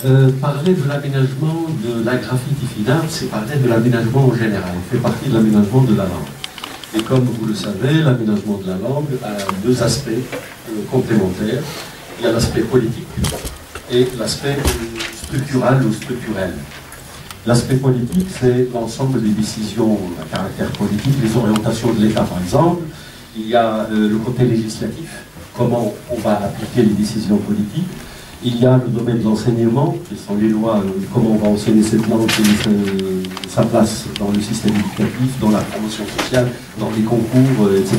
Parler de l'aménagement de la graphie Tifinagh, c'est parler de l'aménagement en général, il fait partie de l'aménagement de la langue. Et comme vous le savez, l'aménagement de la langue a deux aspects complémentaires. Il y a l'aspect politique et l'aspect structural ou structurel. L'aspect politique, c'est l'ensemble des décisions à caractère politique, les orientations de l'État par exemple. Il y a le côté législatif, comment on va appliquer les décisions politiques. Il y a le domaine de l'enseignement, qui sont les lois, comment on va enseigner cette langue, sa place dans le système éducatif, dans la promotion sociale, dans les concours, etc.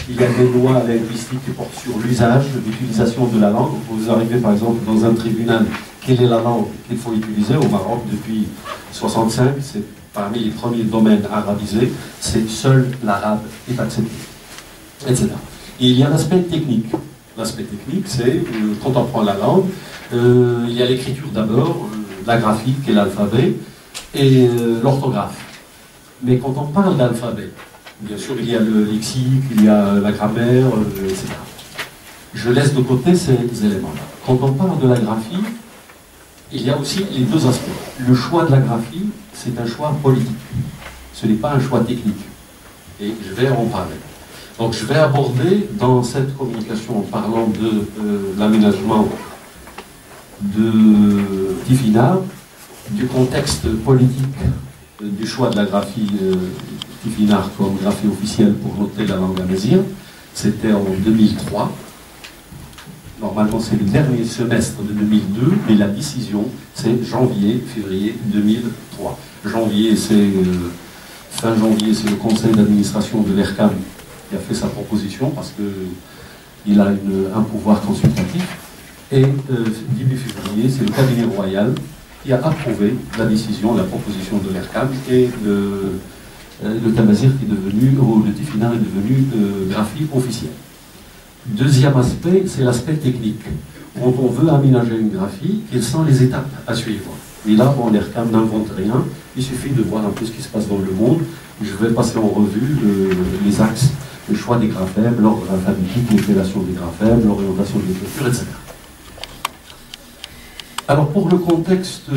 Il y a des lois linguistiques qui portent sur l'usage, l'utilisation de la langue. Vous arrivez par exemple dans un tribunal, quelle est la langue qu'il faut utiliser au Maroc depuis 1965, c'est parmi les premiers domaines arabisés, c'est seul l'arabe est accepté, etc. Et il y a l'aspect technique. L'aspect technique, c'est, quand on prend la langue, il y a l'écriture d'abord, la graphie, qui est l'alphabet, et l'orthographe. Mais quand on parle d'alphabet, bien sûr, il y a le lexique, il y a la grammaire, etc. Je laisse de côté ces éléments-là. Quand on parle de la graphie, il y a aussi les deux aspects. Le choix de la graphie, c'est un choix politique. Ce n'est pas un choix technique. Et je vais en parler. Donc je vais aborder dans cette communication en parlant de l'aménagement de Tifinagh, du contexte politique du choix de la graphie Tifinagh comme graphie officielle pour noter la langue amazigh. C'était en 2003. Normalement c'est le dernier semestre de 2002, mais la décision c'est janvier-février 2003. Janvier c'est fin janvier, c'est le conseil d'administration de l'ERCAM qui a fait sa proposition parce qu'il a un pouvoir consultatif. Et début février, c'est le cabinet royal qui a approuvé la décision, la proposition de l'ERCAM, et le Tamazigh est devenu, ou le Tifinagh est devenu graphie officielle. Deuxième aspect, c'est l'aspect technique. Quand on veut aménager une graphie, quelles sont les étapes à suivre? Et là, bon, l'ERCAM n'invente rien, il suffit de voir un peu ce qui se passe dans le monde. Je vais passer en revue les axes, le choix des graphèmes, l'ordre alphabétique, l'épellation des graphèmes, l'orientation de l'écriture, etc. Alors pour le contexte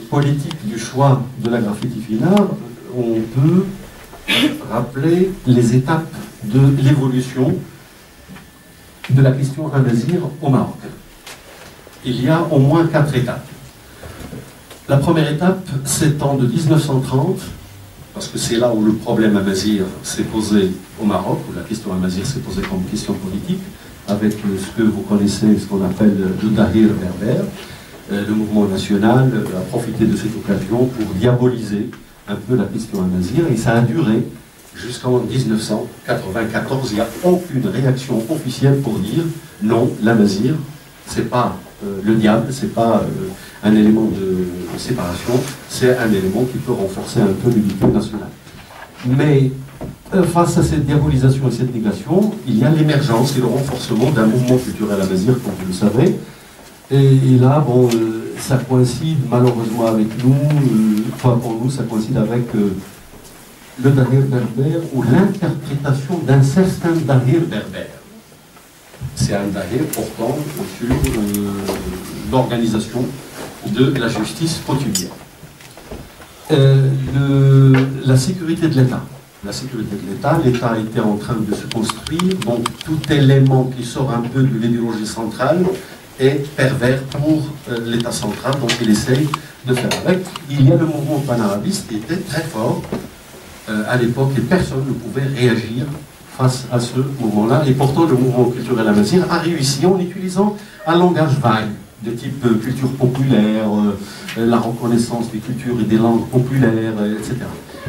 politique du choix de la graphie Tifinagh, on peut rappeler les étapes de l'évolution de la question amazigh au Maroc. Il y a au moins 4 étapes. La première étape s'étend de 1930, parce que c'est là où le problème amazigh s'est posé au Maroc, où la question amazigh s'est posée comme question politique, avec ce que vous connaissez, ce qu'on appelle le Dahir berbère. Le mouvement national a profité de cette occasion pour diaboliser un peu la question amazigh, et ça a duré jusqu'en 1994. Il n'y a aucune réaction officielle pour dire non, l'amazigh, c'est pas le diable, c'est pas un élément de séparation, c'est un élément qui peut renforcer un peu l'unité nationale. Mais face à cette diabolisation et cette négation, il y a l'émergence et le renforcement d'un mouvement culturel amazigh, comme vous le savez. Et là, bon, ça coïncide malheureusement avec nous, pas pour nous, ça coïncide avec le Dahir berbère ou l'interprétation d'un certain Dahir berbère. C'est un Dahir portant sur l'organisation de la justice coutumière. La sécurité de l'État. La sécurité de l'État, l'État était en train de se construire, donc tout élément qui sort un peu de l'idéologie centrale est pervers pour l'État central, donc il essaye de faire avec. Il y a le mouvement panarabiste qui était très fort à l'époque et personne ne pouvait réagir face à ce mouvement-là. Et pourtant, le mouvement culturel amazigh a réussi en utilisant un langage vague, de type culture populaire, la reconnaissance des cultures et des langues populaires, etc.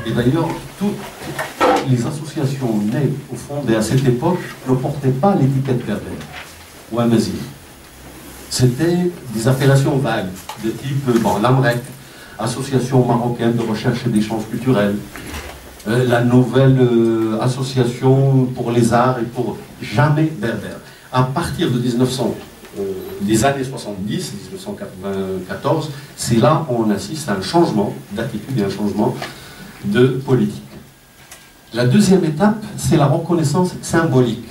Et d'ailleurs, toutes les associations nées ou fondées à cette époque ne portaient pas l'étiquette berbère ou amazigh. C'était des appellations vagues, de type l'AMREC, Association marocaine de recherche et d'échange culturel, la nouvelle association pour les arts et pour jamais berbère. À partir de des années 70, 1994, c'est là où on assiste à un changement d'attitude et un changement de politique. La deuxième étape, c'est la reconnaissance symbolique.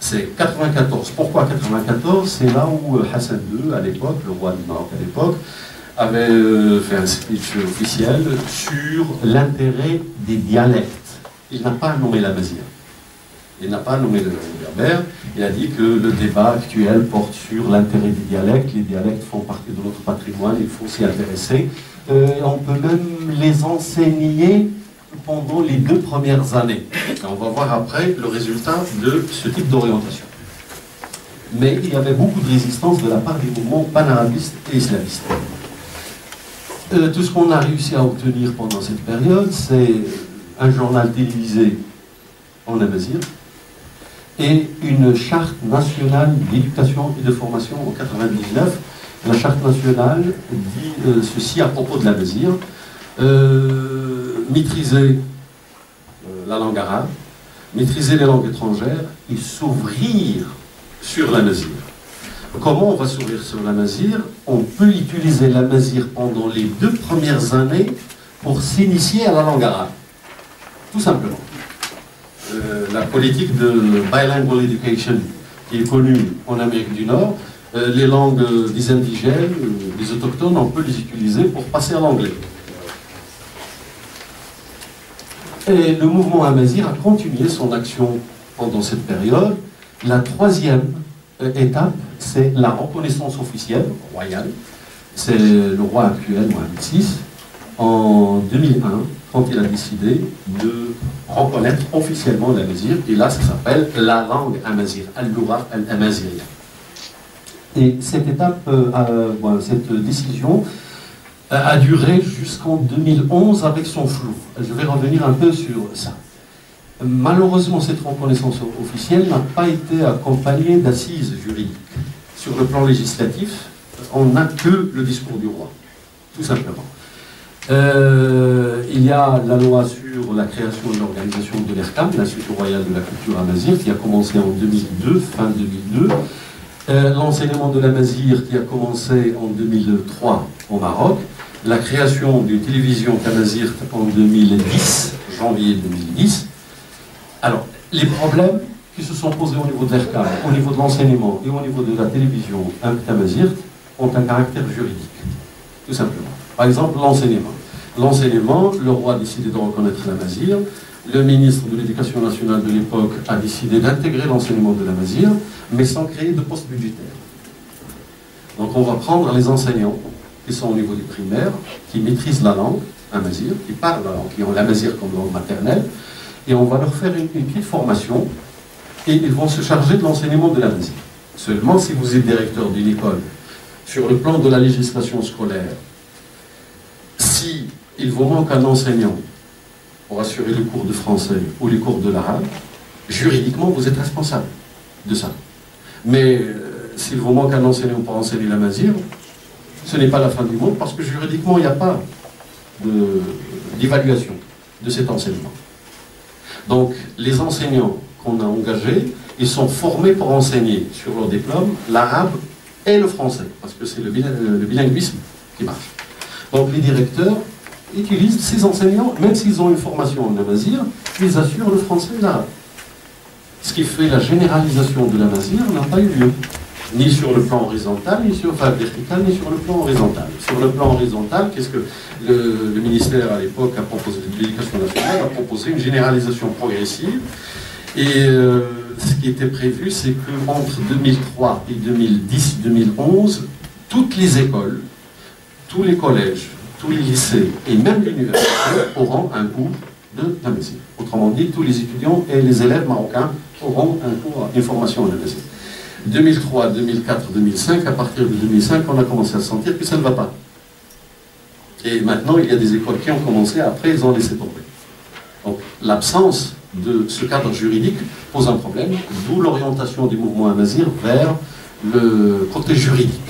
C'est 94. Pourquoi 94? C'est là où Hassan II, à l'époque, le roi du Maroc à l'époque, avait fait un speech officiel sur l'intérêt des dialectes. Il n'a pas nommé l'amazigh. Il n'a pas nommé le berbère. Il a dit que le débat actuel porte sur l'intérêt des dialectes. Les dialectes font partie de notre patrimoine, il faut s'y intéresser. On peut même les enseigner pendant les 2 premières années. Et on va voir après le résultat de ce type d'orientation. Mais il y avait beaucoup de résistance de la part des mouvements panarabistes et islamistes. Tout ce qu'on a réussi à obtenir pendant cette période, c'est un journal télévisé en amazigh et une charte nationale d'éducation et de formation en 1999. La charte nationale dit ceci à propos de l'amazigh: maîtriser la langue arabe, maîtriser les langues étrangères et s'ouvrir sur l'amazigh. Comment on va s'ouvrir sur l'amazigh? On peut utiliser l'amazigh pendant les 2 premières années pour s'initier à la langue arabe. Tout simplement. La politique de bilingual education qui est connue en Amérique du Nord, les langues des indigènes, des autochtones, on peut les utiliser pour passer à l'anglais. Et le mouvement amazigh a continué son action pendant cette période. La 3e étape, c'est la reconnaissance officielle royale. C'est le roi actuel, Mohamed VI, en 2001, quand il a décidé de reconnaître officiellement l'amazigh. Et là, ça s'appelle la langue amazigh, al-lugha al-amazighiya. Et cette étape, cette décision a duré jusqu'en 2011 avec son flou. Je vais revenir un peu sur ça. Malheureusement, cette reconnaissance officielle n'a pas été accompagnée d'assises juridiques. Sur le plan législatif, on n'a que le discours du roi, tout simplement. Il y a la loi sur la création et l'organisation de l'ERCAM, l'Institut royal de la culture amazigh, qui a commencé en 2002, fin 2002. L'enseignement de l'amazigh qui a commencé en 2003 au Maroc. La création d'une télévision amazigh en 2010, janvier 2010. Alors, les problèmes qui se sont posés au niveau de l'ERCAM, au niveau de l'enseignement et au niveau de la télévision amazigh ont un caractère juridique, tout simplement. Par exemple, l'enseignement. L'enseignement, le roi a décidé de reconnaître l'amazigh, le ministre de l'Éducation nationale de l'époque a décidé d'intégrer l'enseignement de l'amazigh, mais sans créer de poste budgétaire. Donc on va prendre les enseignants qui sont au niveau du primaire, qui maîtrisent la langue amazigh, qui parlent la langue, qui ont l'amazigh comme langue maternelle, et on va leur faire une petite formation, et ils vont se charger de l'enseignement de l'amazigh. Seulement, si vous êtes directeur d'une école, sur le plan de la législation scolaire, si il vous manque un enseignant pour assurer les cours de français ou les cours de l'arabe, juridiquement, vous êtes responsable de ça. Mais s'il vous manque un enseignant pour enseigner l'amazigh, ce n'est pas la fin du monde, parce que juridiquement, il n'y a pas d'évaluation de cet enseignement. Donc, les enseignants qu'on a engagés, ils sont formés pour enseigner sur leur diplôme l'arabe et le français, parce que c'est le bilinguisme qui marche. Donc, les directeurs utilisent ces enseignants, même s'ils ont une formation en amazigh, ils assurent le français et l'arabe. Ce qui fait la généralisation de l'amazigh n'a pas eu lieu, ni sur le plan horizontal, ni sur vertical, ni sur le plan horizontal. Sur le plan horizontal, qu'est-ce que le ministère à l'époque a proposé, de l'Éducation nationale a proposé une généralisation progressive. Et ce qui était prévu, c'est qu'entre 2003 et 2010-2011, toutes les écoles, tous les collèges, tous les lycées et même l'université auront un cours de l'amazigh. Autrement dit, tous les étudiants et les élèves marocains auront un cours, une formation en amazigh. 2003, 2004, 2005, à partir de 2005, on a commencé à sentir que ça ne va pas. Et maintenant, il y a des écoles qui ont commencé, après ils ont laissé tomber. Donc l'absence de ce cadre juridique pose un problème, d'où l'orientation du mouvement amazigh vers le côté juridique.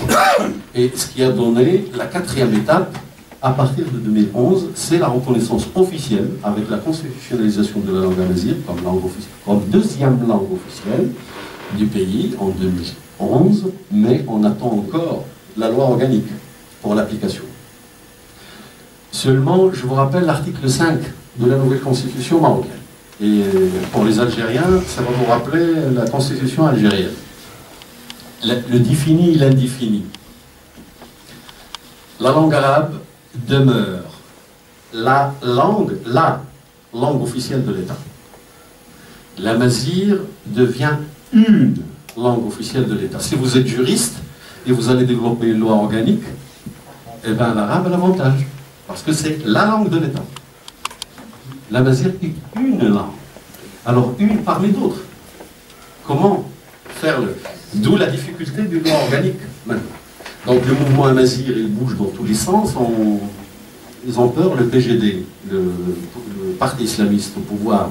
Et ce qui a donné la 4e étape, à partir de 2011, c'est la reconnaissance officielle, avec la constitutionnalisation de la langue amazigh comme 2e langue officielle du pays en 2011, mais on attend encore la loi organique pour l'application. Seulement, je vous rappelle l'article 5 de la nouvelle constitution marocaine. Et pour les Algériens, ça va vous rappeler la constitution algérienne. Le défini, l'indéfini. La langue arabe demeure la langue officielle de l'État. L'amazigh devient une langue officielle de l'État. Si vous êtes juriste et vous allez développer une loi organique, eh bien l'arabe a l'avantage, parce que c'est la langue de l'État. L'amazigh est une langue. Alors une parmi d'autres. Comment faire le... D'où la difficulté d'une loi organique maintenant. Donc le mouvement amazigh, il bouge dans tous les sens. Ils ont peur, le PGD, le parti islamiste au pouvoir,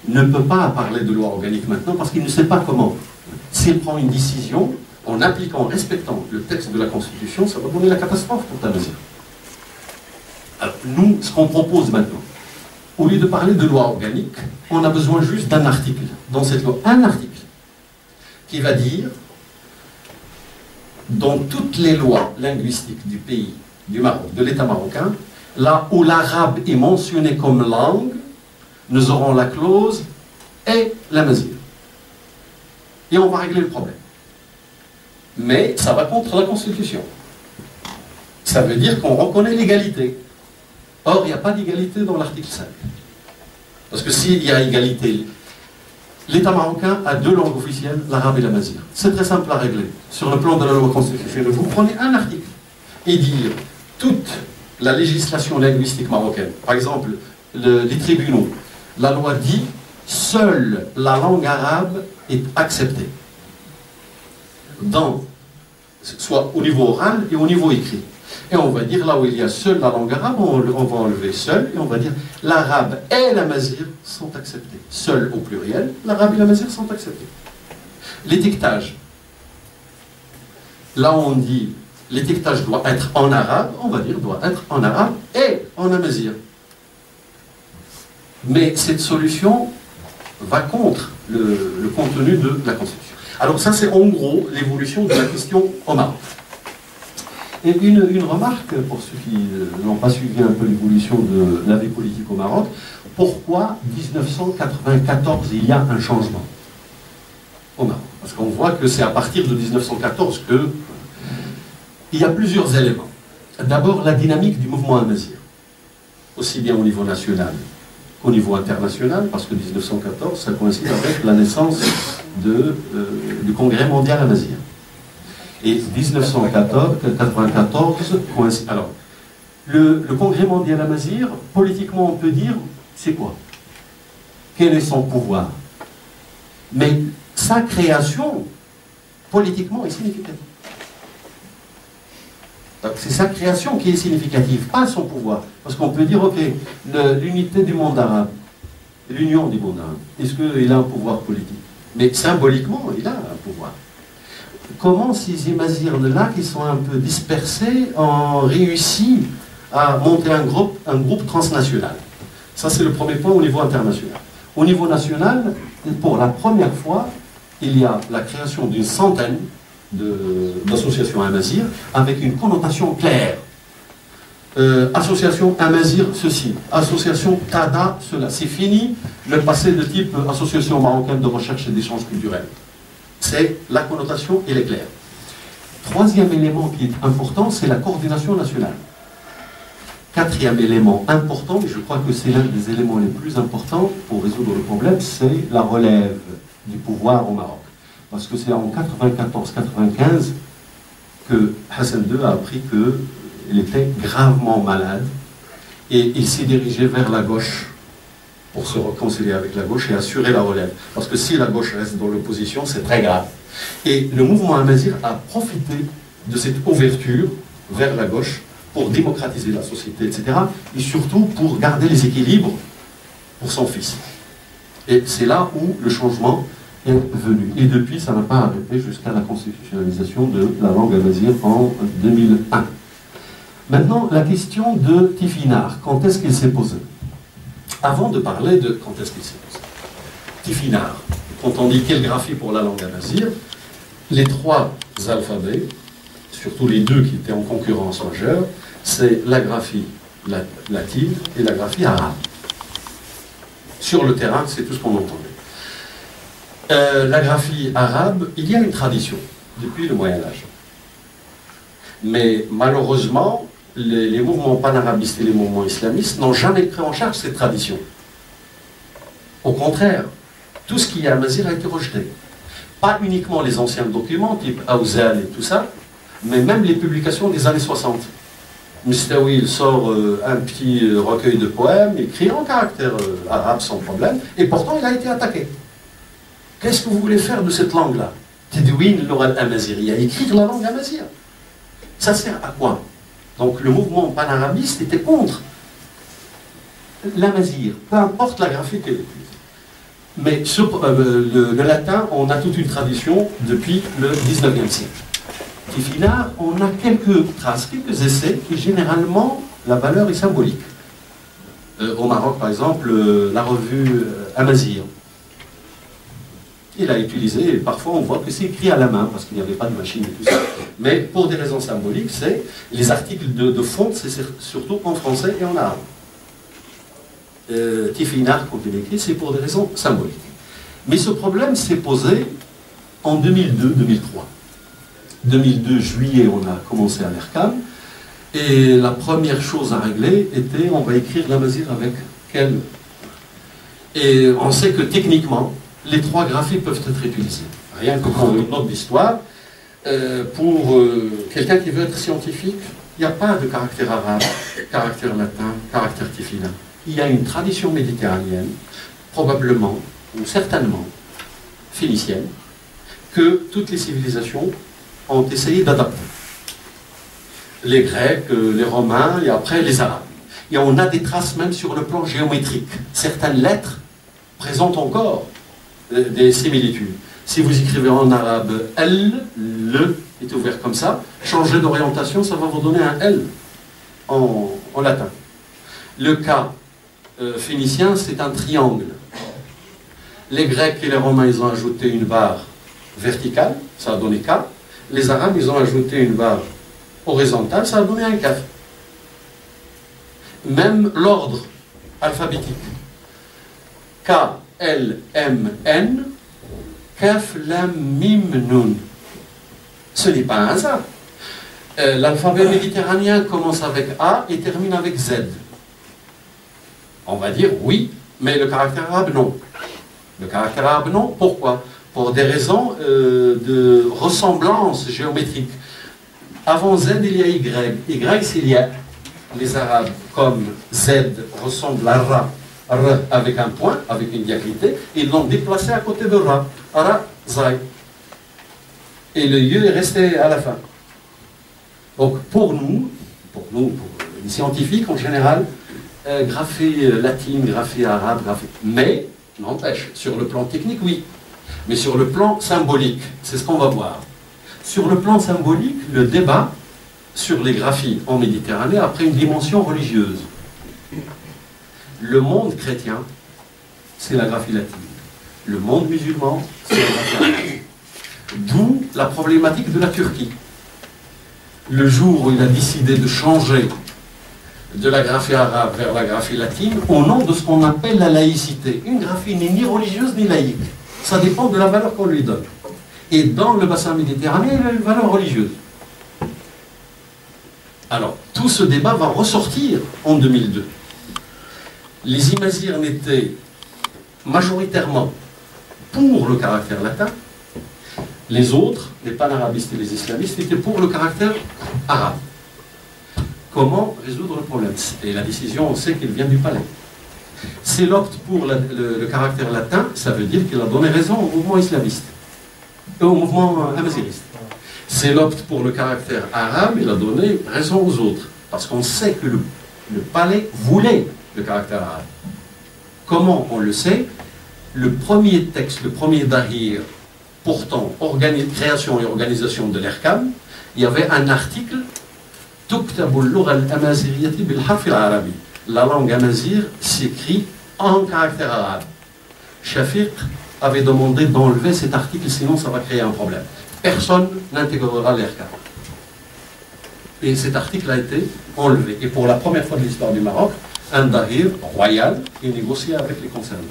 ne peut pas parler de loi organique maintenant parce qu'il ne sait pas comment. S'il prend une décision, en appliquant, en respectant le texte de la Constitution, ça va donner la catastrophe pour Tamazigh. Alors, nous, ce qu'on propose maintenant, au lieu de parler de loi organique, on a besoin juste d'un article. Dans cette loi, un article qui va dire, dans toutes les lois linguistiques du pays, du Maroc, de l'État marocain, là où l'arabe est mentionné comme langue, nous aurons la clause et l'amazigh. Et on va régler le problème. Mais ça va contre la Constitution. Ça veut dire qu'on reconnaît l'égalité. Or, il n'y a pas d'égalité dans l'article 5. Parce que s'il y a égalité, l'État marocain a deux langues officielles, l'arabe et l'amazigh. C'est très simple à régler. Sur le plan de la loi constitutionnelle, vous prenez un article et dire toute la législation linguistique marocaine, par exemple les tribunaux, la loi dit seule la langue arabe est acceptée. Soit au niveau oral et au niveau écrit. Et on va dire, là où il y a seule la langue arabe, on va enlever seul, et on va dire l'arabe et l'amazigh sont acceptés. Seul au pluriel, l'arabe et l'amazigh sont acceptés. L'étiquetage. Là où on dit l'étiquetage doit être en arabe, on va dire doit être en arabe et en amazigh. Mais cette solution va contre le contenu de la Constitution. Alors ça, c'est en gros l'évolution de la question au Maroc. Et une remarque, pour ceux qui n'ont pas suivi un peu l'évolution de la vie politique au Maroc, pourquoi 1994, il y a un changement au Maroc? Parce qu'on voit que c'est à partir de 1914 que il y a plusieurs éléments. D'abord, la dynamique du mouvement amazigh, aussi bien au niveau national qu'au niveau international, parce que 1914, ça coïncide avec la naissance du Congrès mondial amazigh. Et 1994 coïncide. Alors, le Congrès mondial amazigh, politiquement, on peut dire, c'est quoi? Quel est son pouvoir? Mais sa création, politiquement, est significative. C'est sa création qui est significative, pas son pouvoir. Parce qu'on peut dire, ok, l'unité du monde arabe, l'union du monde arabe, est-ce qu'il a un pouvoir politique? Mais symboliquement, il a un pouvoir. Comment ces Amazirs-là, qui sont un peu dispersés, ont réussi à monter un groupe transnational? Ça, c'est le premier point au niveau international. Au niveau national, pour la première fois, il y a la création d'une centaine d'associations Amazigh avec une connotation claire. Association Amazigh ceci, association TADA cela. C'est fini le passé de type association marocaine de recherche et d'échange culturel. C'est la connotation, elle est claire. Troisième élément qui est important, c'est la coordination nationale. Quatrième élément important, et je crois que c'est l'un des éléments les plus importants pour résoudre le problème, c'est la relève du pouvoir au Maroc. Parce que c'est en 94-95 que Hassan II a appris qu'il était gravement malade et il s'est dirigé vers la gauche pour se réconcilier avec la gauche et assurer la relève. Parce que si la gauche reste dans l'opposition, c'est très grave. Et le mouvement Amazigh a profité de cette ouverture vers la gauche pour démocratiser la société, etc. Et surtout pour garder les équilibres pour son fils. Et c'est là où le changement est venu. Et depuis, ça n'a pas arrêté jusqu'à la constitutionnalisation de la langue amazigh en 2001. Maintenant, la question de Tifinagh, quand est-ce qu'il s'est posé? Avant de parler de quand est-ce qu'il s'est posé, Tifinagh, quand on dit quelle graphie pour la langue amazigh, les trois alphabets, surtout les deux qui étaient en concurrence majeure, c'est la graphie latine et la graphie arabe. Sur le terrain, c'est tout ce qu'on entendait. La graphie arabe, il y a une tradition depuis le Moyen-Âge. Mais malheureusement, les mouvements panarabistes et les mouvements islamistes n'ont jamais pris en charge cette tradition. Au contraire, tout ce qui est amazigh a été rejeté. Pas uniquement les anciens documents, type Aouzal et tout ça, mais même les publications des années 60. Mistawi, il sort un petit recueil de poèmes, écrit en caractère arabe sans problème, et pourtant il a été attaqué. Qu'est-ce que vous voulez faire de cette langue-là? Tedouin l'oral amazigh, écrire la langue amazigh. Ça sert à quoi? Donc le mouvement panarabiste était contre l'amazigh, peu importe la graphie qu'elle utilise. Mais le latin, on a toute une tradition depuis le 19e siècle. Tifinagh, on a quelques traces, quelques essais, et généralement, la valeur est symbolique. Au Maroc, par exemple, la revue Amazigh. Il a utilisé, et parfois on voit que c'est écrit à la main, parce qu'il n'y avait pas de machine et tout ça. Mais pour des raisons symboliques, c'est les articles de fond, c'est surtout en français et en arabe. Tifinagh, quand il écrit, c'est pour des raisons symboliques. Mais ce problème s'est posé en 2002-2003. 2002, juillet, on a commencé à l'ERCAM, et la première chose à régler était, on va écrire l'amazigh avec quel... Et on sait que techniquement, les trois graphies peuvent être utilisées. Rien que pour une note d'histoire, pour quelqu'un qui veut être scientifique, il n'y a pas de caractère arabe, caractère latin, caractère tifinagh. Il y a une tradition méditerranéenne, probablement, ou certainement, phénicienne, que toutes les civilisations ont essayé d'adapter. Les Grecs, les Romains, et après les Arabes. Et on a des traces même sur le plan géométrique. Certaines lettres présentent encore des similitudes. Si vous écrivez en arabe L, le est ouvert comme ça, changez d'orientation, ça va vous donner un L en latin. Le K phénicien, c'est un triangle. Les Grecs et les Romains, ils ont ajouté une barre verticale, ça a donné K. Les Arabes, ils ont ajouté une barre horizontale, ça a donné un Kaf. Même l'ordre alphabétique. K, L, M, N, Kaf, Lam, Mim, Nun. Ce n'est pas un hasard. L'alphabet méditerranéen commence avec A et termine avec Z. On va dire oui, mais le caractère arabe, non. Le caractère arabe, non. Pourquoi? Pour des raisons de ressemblance géométrique. Avant Z, il y a Y. Y, s'il y a les Arabes, comme Z ressemble à Ra, R avec un point, avec une diacritée, ils l'ont déplacé à côté de Ra. Ra, Zay. Et le Y est resté à la fin. Donc pour nous, pour les scientifiques en général, graphie latine, graphie arabe, graphie... Mais, n'empêche, sur le plan technique, oui. Mais sur le plan symbolique, c'est ce qu'on va voir. Sur le plan symbolique, le débat sur les graphies en Méditerranée a pris une dimension religieuse. Le monde chrétien, c'est la graphie latine. Le monde musulman, c'est la graphie arabe. D'où la problématique de la Turquie. Le jour où il a décidé de changer de la graphie arabe vers la graphie latine, au nom de ce qu'on appelle la laïcité. Une graphie n'est ni religieuse ni laïque. Ça dépend de la valeur qu'on lui donne. Et dans le bassin méditerranéen, il a une valeur religieuse. Alors, tout ce débat va ressortir en 2002. Les imazirs n'étaient majoritairement pour le caractère latin. Les autres, les panarabistes et les islamistes, étaient pour le caractère arabe. Comment résoudre le problème? Et la décision, on sait qu'elle vient du palais. S'il opte pour le caractère latin, ça veut dire qu'il a donné raison au mouvement islamiste, et au mouvement amaziriste. S'il opte pour le caractère arabe, il a donné raison aux autres. Parce qu'on sait que le palais voulait le caractère arabe. Comment on le sait? Le premier texte, le premier dahir, portant création et organisation de l'ERCAM, il y avait un article la langue amazigh s'écrit en caractère arabe. Shafiq avait demandé d'enlever cet article, sinon ça va créer un problème. Personne n'intégrera l'ERCAM. Et cet article a été enlevé. Et pour la première fois de l'histoire du Maroc, un dahir royal qui négociait avec les concernés.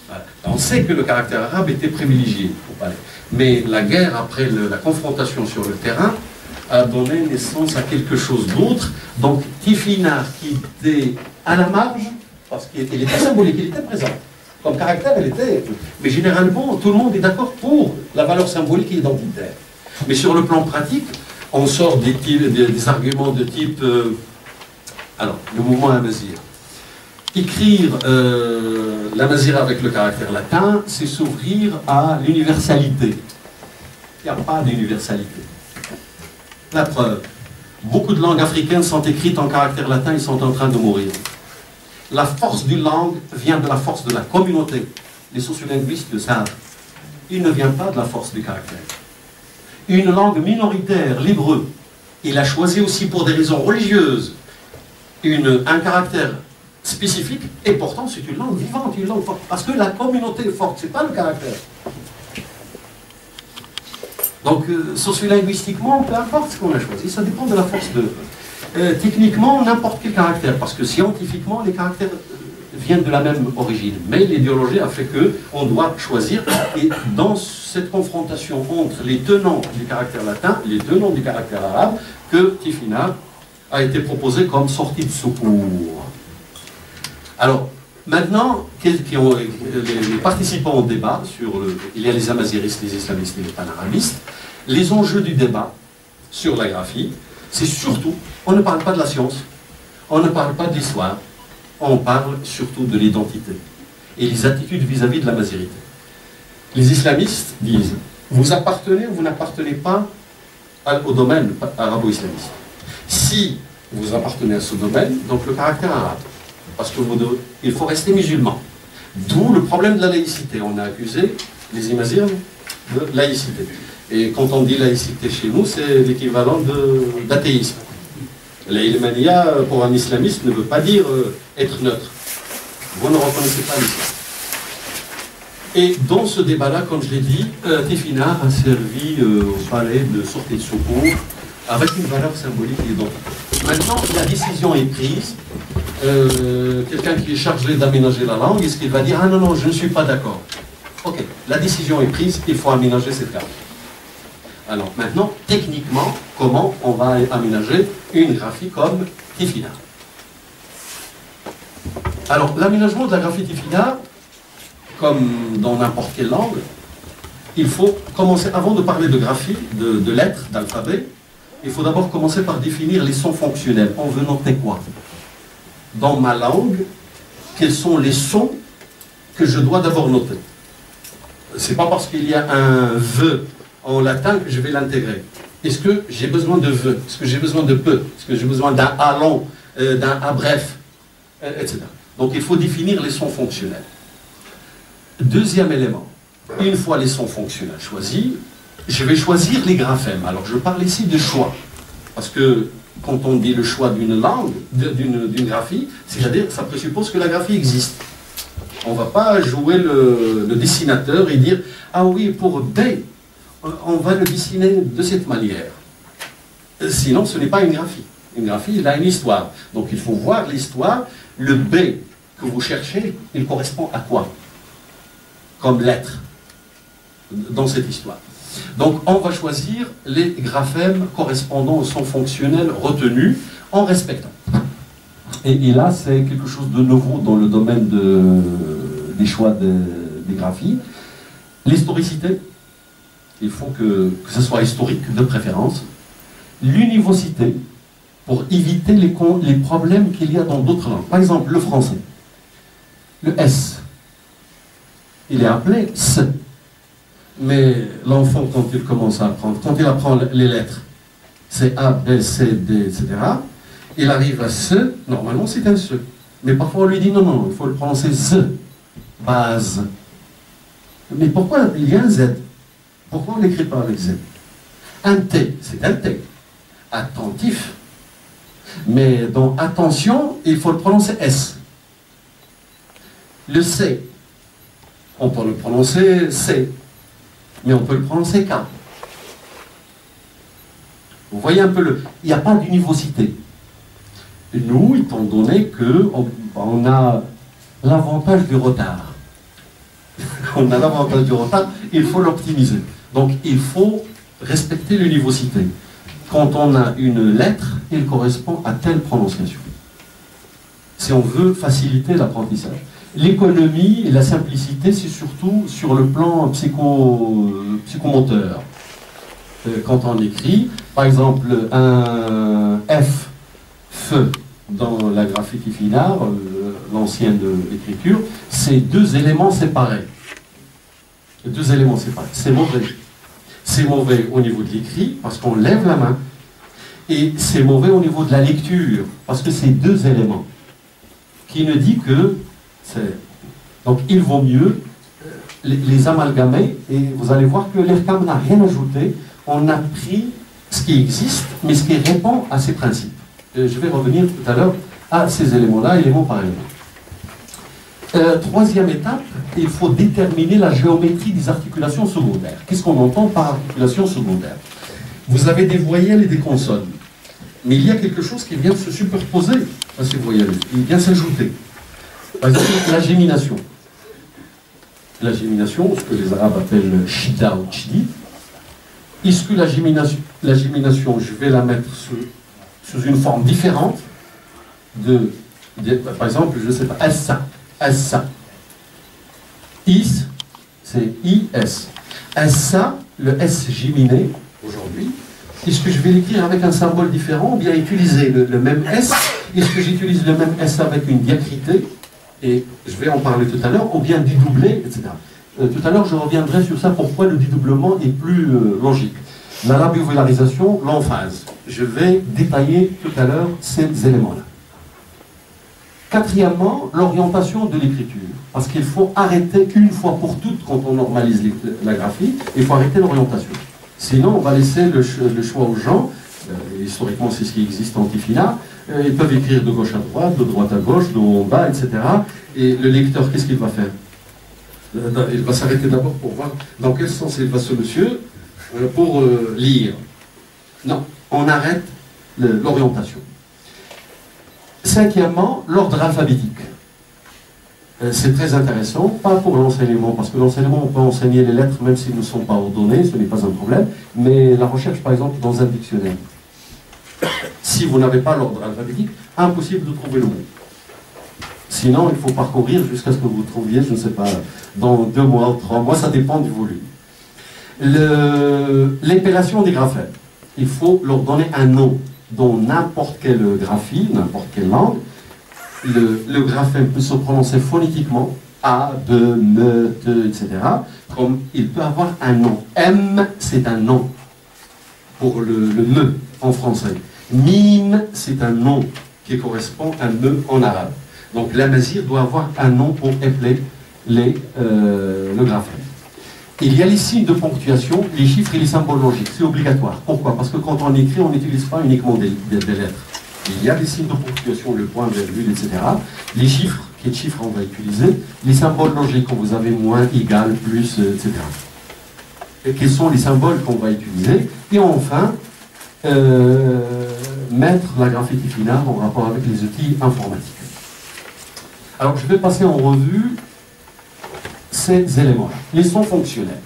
Voilà. On sait que le caractère arabe était privilégié au palais. Mais la guerre, après la confrontation sur le terrain, a donné naissance à quelque chose d'autre. Donc Tifinagh, qui était à la marge, parce qu'il était symbolique, il était présent. Comme caractère, elle était... Mais généralement, tout le monde est d'accord pour la valeur symbolique et identitaire. Mais sur le plan pratique, on sort des arguments de type... alors, le mouvement Amazigh. Écrire l'Amazigh avec le caractère latin, c'est s'ouvrir à l'universalité. Il n'y a pas d'universalité. La preuve, beaucoup de langues africaines sont écrites en caractère latin, ils sont en train de mourir. La force d'une langue vient de la force de la communauté. Les sociolinguistes le savent. Il ne vient pas de la force du caractère. Une langue minoritaire, l'hébreu, il a choisi aussi pour des raisons religieuses un caractère spécifique, et pourtant c'est une langue vivante, une langue forte. Parce que la communauté est forte, ce n'est pas le caractère. Donc, sociolinguistiquement, peu importe ce qu'on a choisi, ça dépend de la force de... techniquement, n'importe quel caractère, parce que scientifiquement, les caractères viennent de la même origine. Mais l'idéologie a fait qu'on doit choisir, et dans cette confrontation entre les tenants du caractère latin, les tenants du caractère arabe, que Tifinagh a été proposé comme sortie de secours. Alors, maintenant, les participants au débat, il y a les amazighistes, les islamistes et les panarabistes, les enjeux du débat sur la graphie, c'est surtout, on ne parle pas de la science, on ne parle pas de l'histoire, on parle surtout de l'identité et les attitudes vis-à-vis de la mazirité. Les islamistes disent, vous appartenez ou vous n'appartenez pas au domaine arabo-islamiste. Si vous appartenez à ce domaine, donc le caractère arabe, parce qu'il faut rester musulman. D'où le problème de la laïcité. On a accusé les Amazighs de laïcité. Et quand on dit laïcité chez nous, c'est l'équivalent d'athéisme. L'ilmania, pour un islamiste, ne veut pas dire être neutre. Vous ne reconnaissez pas l'islam. Et dans ce débat-là, comme je l'ai dit, Tifinagh a servi au palais de sortie de secours avec une valeur symbolique et identitaire. Maintenant, la décision est prise. Quelqu'un qui est chargé d'aménager la langue, est-ce qu'il va dire « Ah non, non, je ne suis pas d'accord ». Ok, la décision est prise, il faut aménager cette langue. Alors maintenant, techniquement, comment on va aménager une graphie comme Tifinagh? Alors, l'aménagement de la graphie Tifinagh, comme dans n'importe quelle langue, il faut commencer, avant de parler de graphie, de lettres, d'alphabet, il faut d'abord commencer par définir les sons fonctionnels. On veut noter quoi? Dans ma langue, quels sont les sons que je dois d'abord noter? C'est pas parce qu'il y a un « ve » en latin que je vais l'intégrer. Est-ce que j'ai besoin de « ve » ? Est-ce que j'ai besoin de « peu » ? Est-ce que j'ai besoin d'un « a » long, d'un « a » bref, etc. Donc il faut définir les sons fonctionnels. Deuxième élément, une fois les sons fonctionnels choisis, je vais choisir les graphèmes. Alors je parle ici de choix, parce que quand on dit le choix d'une langue, d'une graphie, c'est-à-dire que ça présuppose que la graphie existe. On ne va pas jouer le dessinateur et dire « Ah oui, pour B, on va le dessiner de cette manière ». Sinon, ce n'est pas une graphie. Une graphie, il a une histoire. Donc il faut voir l'histoire. Le B que vous cherchez, il correspond à quoi comme lettre dans cette histoire. Donc on va choisir les graphèmes correspondant au son fonctionnel retenu en respectant. Et là, c'est quelque chose de nouveau dans le domaine des choix des graphies. L'historicité, il faut que ce soit historique de préférence. L'univocité, pour éviter les problèmes qu'il y a dans d'autres langues. Par exemple, le français. Le S, il est appelé S. Mais l'enfant, quand il commence à apprendre, quand il apprend les lettres, c'est A, B, C, D, etc., il arrive à ce, normalement c'est un ce. Mais parfois on lui dit non, non, il faut le prononcer Z, base. Mais pourquoi il y a un Z? Pourquoi on ne l'écrit pas avec Z? Un T, c'est un T. Attentif. Mais dans attention, il faut le prononcer S. Le C, on peut le prononcer C, mais on peut le prononcer K. Vous voyez un peu il n'y a pas d'univocité. nous, étant donné qu'on a l'avantage du retard, on a l'avantage du retard, il faut l'optimiser. Donc il faut respecter l'univocité. Quand on a une lettre, il correspond à telle prononciation. Si on veut faciliter l'apprentissage. L'économie et la simplicité, c'est surtout sur le plan psychomoteur. Quand on écrit, par exemple, un F, feu, dans la graphie finale, l'ancienne écriture, c'est deux éléments séparés. Deux éléments séparés. C'est mauvais. C'est mauvais au niveau de l'écrit, parce qu'on lève la main. Et c'est mauvais au niveau de la lecture, parce que c'est deux éléments. Qui ne dit que c'est... Donc il vaut mieux les amalgamer, et vous allez voir que l'ERCAM n'a rien ajouté. On a pris ce qui existe, mais ce qui répond à ces principes. Je vais revenir tout à l'heure à ces éléments-là, élément par élément. Troisième étape, il faut déterminer la géométrie des articulations secondaires. Qu'est-ce qu'on entend par articulation secondaire? Vous avez des voyelles et des consonnes. Mais il y a quelque chose qui vient se superposer à ces voyelles. Il vient s'ajouter. Par exemple, la gémination. La gémination, ce que les Arabes appellent shida ou chidi. Est-ce que la gémination, je vais la mettre sous une forme différente par exemple, je ne sais pas, assa. Assa. Is, c'est IS. Assa, le S géminé, aujourd'hui, est-ce que je vais l'écrire avec un symbole différent ou bien utiliser le même S? Est-ce que j'utilise le même S avec une diacritée? Et je vais en parler tout à l'heure, ou bien dédoubler, etc. Tout à l'heure, je reviendrai sur ça, pourquoi le dédoublement est plus logique. La labiovularisation, l'emphase. Je vais détailler tout à l'heure ces éléments-là. Quatrièmement, l'orientation de l'écriture. Parce qu'il faut arrêter une fois pour toutes, quand on normalise la graphie, il faut arrêter l'orientation. Sinon, on va laisser le choix aux gens. Historiquement, c'est ce qui existe en Tifina. Ils peuvent écrire de gauche à droite, de droite à gauche, de haut en bas, etc. Et le lecteur, qu'est-ce qu'il va faire? Il va s'arrêter d'abord pour voir dans quel sens il va ce monsieur pour lire. Non, on arrête l'orientation. Cinquièmement, l'ordre alphabétique. C'est très intéressant, pas pour l'enseignement, parce que l'enseignement, on peut enseigner les lettres même s'ils ne sont pas ordonnées, ce n'est pas un problème, mais la recherche, par exemple, dans un dictionnaire. Si vous n'avez pas l'ordre alphabétique, impossible de trouver le mot. Sinon, il faut parcourir jusqu'à ce que vous trouviez, je ne sais pas, dans 2 mois ou 3 mois, ça dépend du volume. L'épellation des graphèmes. Il faut leur donner un nom. Dans n'importe quelle graphie, n'importe quelle langue, le graphème peut se prononcer phonétiquement, A, B, M, T, etc. Comme il peut avoir un nom. M, c'est un nom pour le me en français. Mime, c'est un nom qui correspond à me en arabe. Donc l'amazir doit avoir un nom pour appeler le graphème. Il y a les signes de ponctuation, les chiffres et les symboles logiques. C'est obligatoire. Pourquoi? Parce que quand on écrit, on n'utilise pas uniquement des lettres. Il y a des signes de ponctuation, le point, virgule, etc. Les chiffres, quels chiffres on va utiliser? Les symboles logiques, quand vous avez moins, égal, plus, etc. Et quels sont les symboles qu'on va utiliser? Et enfin, mettre la graphie finale en rapport avec les outils informatiques. Alors, je vais passer en revue ces éléments-là, les sons fonctionnels.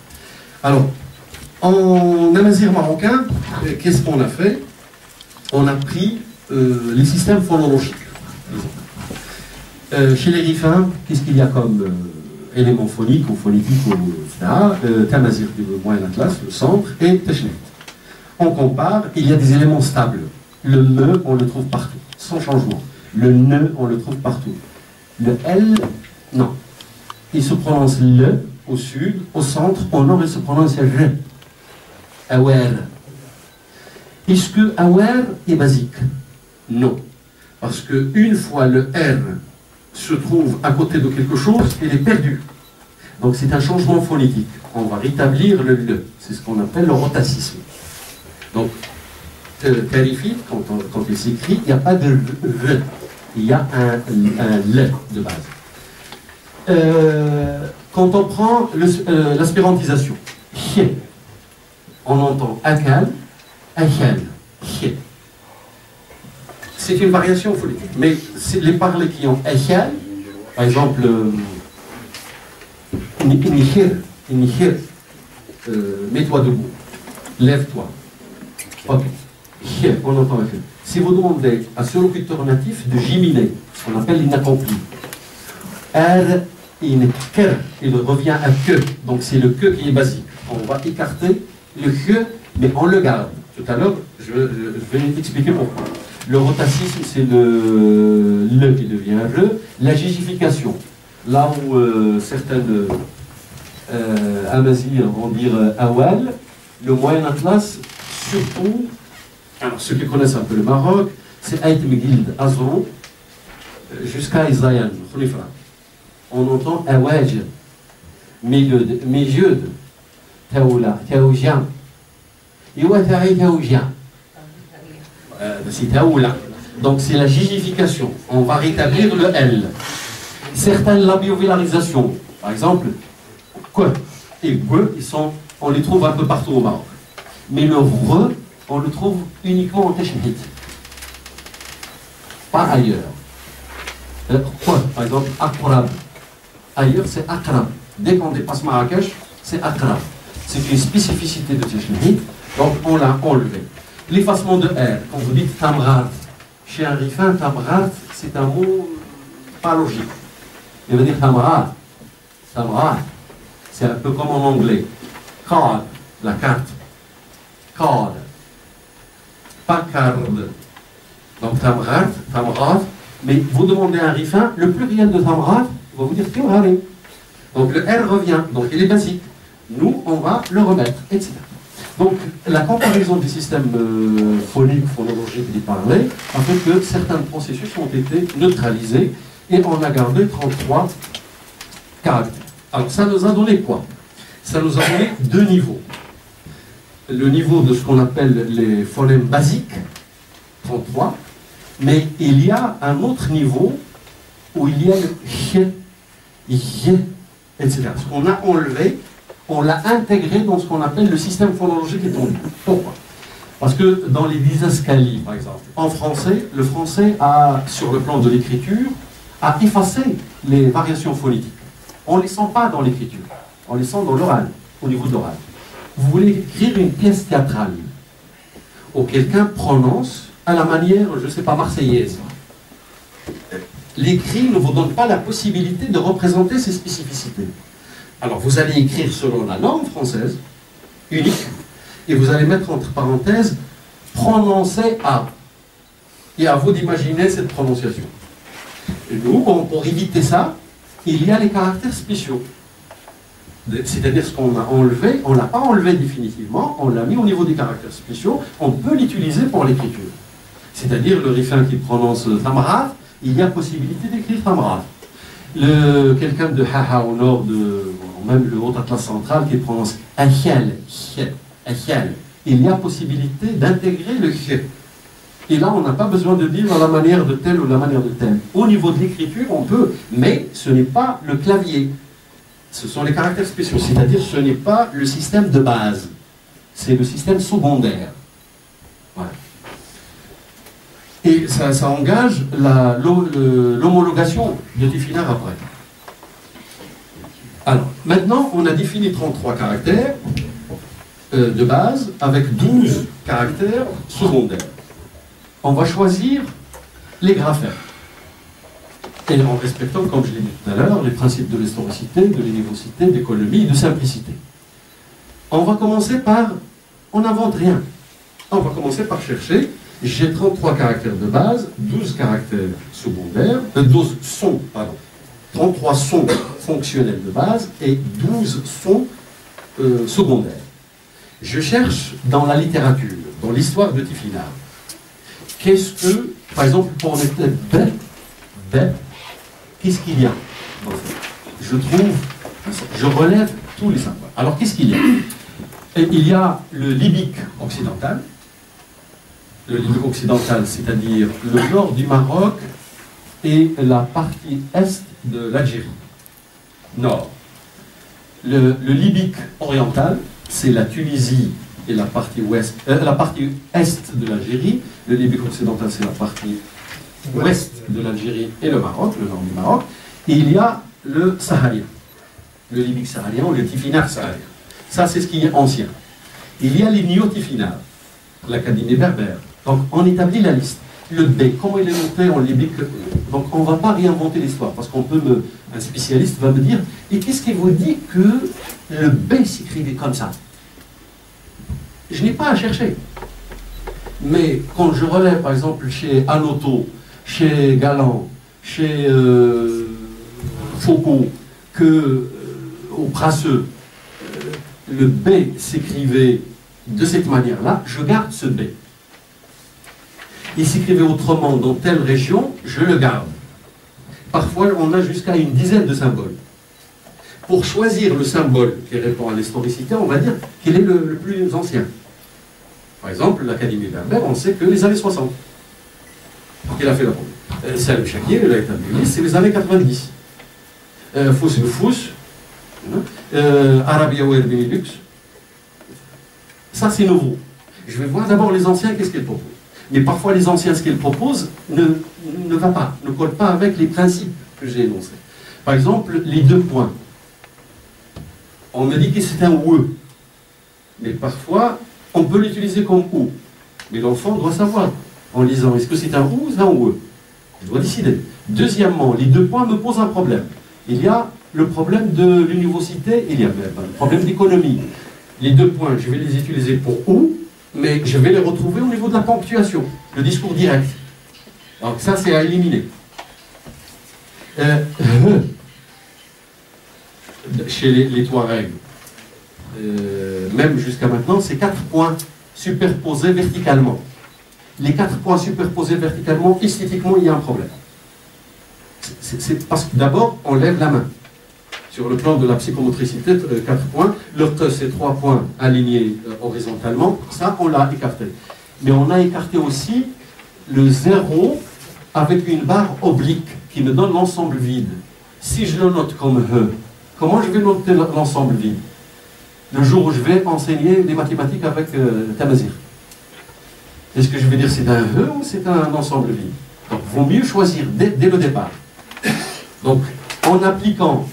Alors, en amazigh marocain, qu'est-ce qu'on a fait? On a pris les systèmes phonologiques. Chez les rifains, qu'est-ce qu'il y a comme éléments phoniques ou phonétiques, etc. Tamazigh du Moyen Atlas, le centre, et Technet. On compare, il y a des éléments stables. Le me, on le trouve partout, sans changement. Le ne, on le trouve partout. Le L, non. Il se prononce le au sud, au centre, au nord, il se prononce je. Awer. Est-ce que awer est basique? Non. Parce que une fois le R se trouve à côté de quelque chose, il est perdu. Donc c'est un changement phonétique. On va rétablir le le. C'est ce qu'on appelle le rotacisme. Donc, tarifite, quand il s'écrit, il n'y a pas de V. Il y a un le de base. Quand on prend l'aspirantisation, on entend akal, akal, c'est une variation phonétique. Mais les parlers qui ont Echal, par exemple, Inihir, mets-toi debout, lève-toi. Ok. On entend un peu. Si vous demandez à ce locuteur natif de giminer, ce qu'on appelle l'inaccompli, il revient à que, donc c'est le que qui est basique. On va écarter le que, mais on le garde. Tout à l'heure, je vais expliquer pourquoi. Le rotacisme, c'est le qui devient le. La gigification, là où certaines Amazirs vont dire awal, le Moyen Atlas, surtout, alors ceux qui connaissent un peu le Maroc, c'est Aït Megild Azrou jusqu'à Isaïan, Khulifra. On entend awaj, Mejud, Taoula, Taoujian, Iwatari Taoujian. C'est Taoula. Donc c'est la gigification. On va rétablir le L. Certaines labiovillarisations, par exemple, que et que, on les trouve un peu partout au Maroc. Mais le re, on le trouve uniquement en Tachmit. Pas ailleurs. Quoi, par exemple, akrab. Ailleurs, c'est akrab. Dès qu'on dépasse Marrakech, c'est akrab. C'est une spécificité de Tachmit, donc on l'a enlevé. L'effacement de R, quand vous dites tamrat, chez un rifin, tamrat, c'est un mot pas logique. Il veut dire tamrat. Tamrat, c'est un peu comme en anglais. Card, la carte. Card. Pas card. Donc tamrat, tamrat. Mais vous demandez à un rifin, le pluriel de tamrat, il va vous dire timrari. Donc le R revient, donc il est basique. Nous, on va le remettre, etc. Donc, la comparaison des systèmes phoniques, phonologiques des parlers a fait que certains processus ont été neutralisés et on a gardé 33 caractères. Alors, ça nous a donné quoi? Ça nous a donné deux niveaux. Le niveau de ce qu'on appelle les phonèmes basiques, 33, mais il y a un autre niveau où il y a le ch, etc. Ce qu'on a enlevé, on l'a intégré dans ce qu'on appelle le système phonologique étendu. Pourquoi? Parce que dans les didascalies, par exemple, en français, le français a, sur le plan de l'écriture, a effacé les variations phonétiques. On ne les sent pas dans l'écriture, on les sent dans l'oral, au niveau de l'oral. Vous voulez écrire une pièce théâtrale, où quelqu'un prononce à la manière, je ne sais pas, marseillaise. L'écrit ne vous donne pas la possibilité de représenter ces spécificités. Alors, vous allez écrire selon la norme française, unique, et vous allez mettre entre parenthèses, prononcer à. Et à vous d'imaginer cette prononciation. Et nous, pour éviter ça, il y a les caractères spéciaux. C'est-à-dire ce qu'on a enlevé, on ne l'a pas enlevé définitivement, on l'a mis au niveau des caractères spéciaux, on peut l'utiliser pour l'écriture. C'est-à-dire le rifin qui prononce Tamrat, il y a possibilité d'écrire Tamrat. Quelqu'un de Haha au nord de même le Haut-Atlas central qui prononce Achal, il y a possibilité d'intégrer le ch. Et là, on n'a pas besoin de dire à la manière de tel ou la manière de tel. Au niveau de l'écriture, on peut, mais ce n'est pas le clavier. Ce sont les caractères spéciaux, c'est-à-dire ce n'est pas le système de base. C'est le système secondaire. Voilà. Et ça engage l'homologation de Tifinagh après. Alors, maintenant, on a défini 33 caractères de base avec 12 caractères secondaires. On va choisir les graphèmes. Et en respectant, comme je l'ai dit tout à l'heure, les principes de l'historicité, de l'énivocité, d'économie et de simplicité. On va commencer par... On n'invente rien. On va commencer par chercher. J'ai 33 caractères de base, 12 caractères secondaires, 12 sons, pardon. 33 sons fonctionnels de base et 12 sons secondaires. Je cherche dans la littérature, dans l'histoire de Tifinagh, qu'est-ce que, par exemple, pour mettre B, qu'est-ce qu'il y a en fait? Je relève tous les symboles. Alors, qu'est-ce qu'il y a? Et il y a le libyque occidental. Le libyque occidental, c'est-à-dire le nord du Maroc et la partie est de l'Algérie. Nord. Le libyque oriental, c'est la Tunisie et la partie ouest, la partie est de l'Algérie. Le libyque occidental, c'est la partie ouest de l'Algérie et le Maroc, le nord du Maroc, et il y a le saharien, le libyque saharien ou le tifinagh saharien. Ça, c'est ce qui est ancien. Il y a les néo-tifinagh, l'Académie berbère. Donc, on établit la liste. Le B, comment il est monté en libyque? Donc, on ne va pas réinventer l'histoire, parce qu'on peut un spécialiste va me dire, et qu'est-ce qui vous dit que le B s'écrivait comme ça? Je n'ai pas à chercher. Mais quand je relève, par exemple, chez Anoto, chez Galland, chez Foucault, que au Prasseux, le B s'écrivait de cette manière-là, je garde ce B. Il s'écrivait autrement dans telle région, je le garde. Parfois, on a jusqu'à une dizaine de symboles. Pour choisir le symbole qui répond à l'historicité, on va dire quel est le plus ancien. Par exemple, l'Académie berbère, on sait que les années 60. Donc il a fait la première. Salim Chakir, il a établi, c'est les années 90. Fous le Fous, Arabia Ouer Benelux. Ça, c'est nouveau. Je vais voir d'abord les anciens, qu'est-ce qu'ils proposent. Mais parfois, les anciens, ce qu'ils proposent ne va pas, ne colle pas avec les principes que j'ai énoncés. Par exemple, les deux points. On me dit que c'est un OUE. Mais parfois, on peut l'utiliser comme OU. Mais l'enfant doit savoir, en lisant, est-ce que c'est un OU ou c'est un OUE? Je dois décider. Deuxièmement, les deux points me posent un problème. Il y a le problème de l'univocité, il y a le problème d'économie. Les deux points, je vais les utiliser pour OU, mais je vais les retrouver au niveau de la ponctuation, le discours direct. Donc ça, c'est à éliminer. Chez les Touaregs, même jusqu'à maintenant, c'est 4 points superposés verticalement. Les 4 points superposés verticalement, esthétiquement, il y a un problème. C'est parce que d'abord, on lève la main. Sur le plan de la psychomotricité, 4 points. Le T, c'est 3 points alignés horizontalement. Ça, on l'a écarté. Mais on a écarté aussi le 0 avec une barre oblique qui me donne l'ensemble vide. Si je le note comme E, comment je vais noter l'ensemble vide? Le jour où je vais enseigner les mathématiques avec Tamazir. Est-ce que je vais dire c'est un E ou c'est un ensemble vide? Donc, il vaut mieux choisir dès le départ. Donc, en appliquant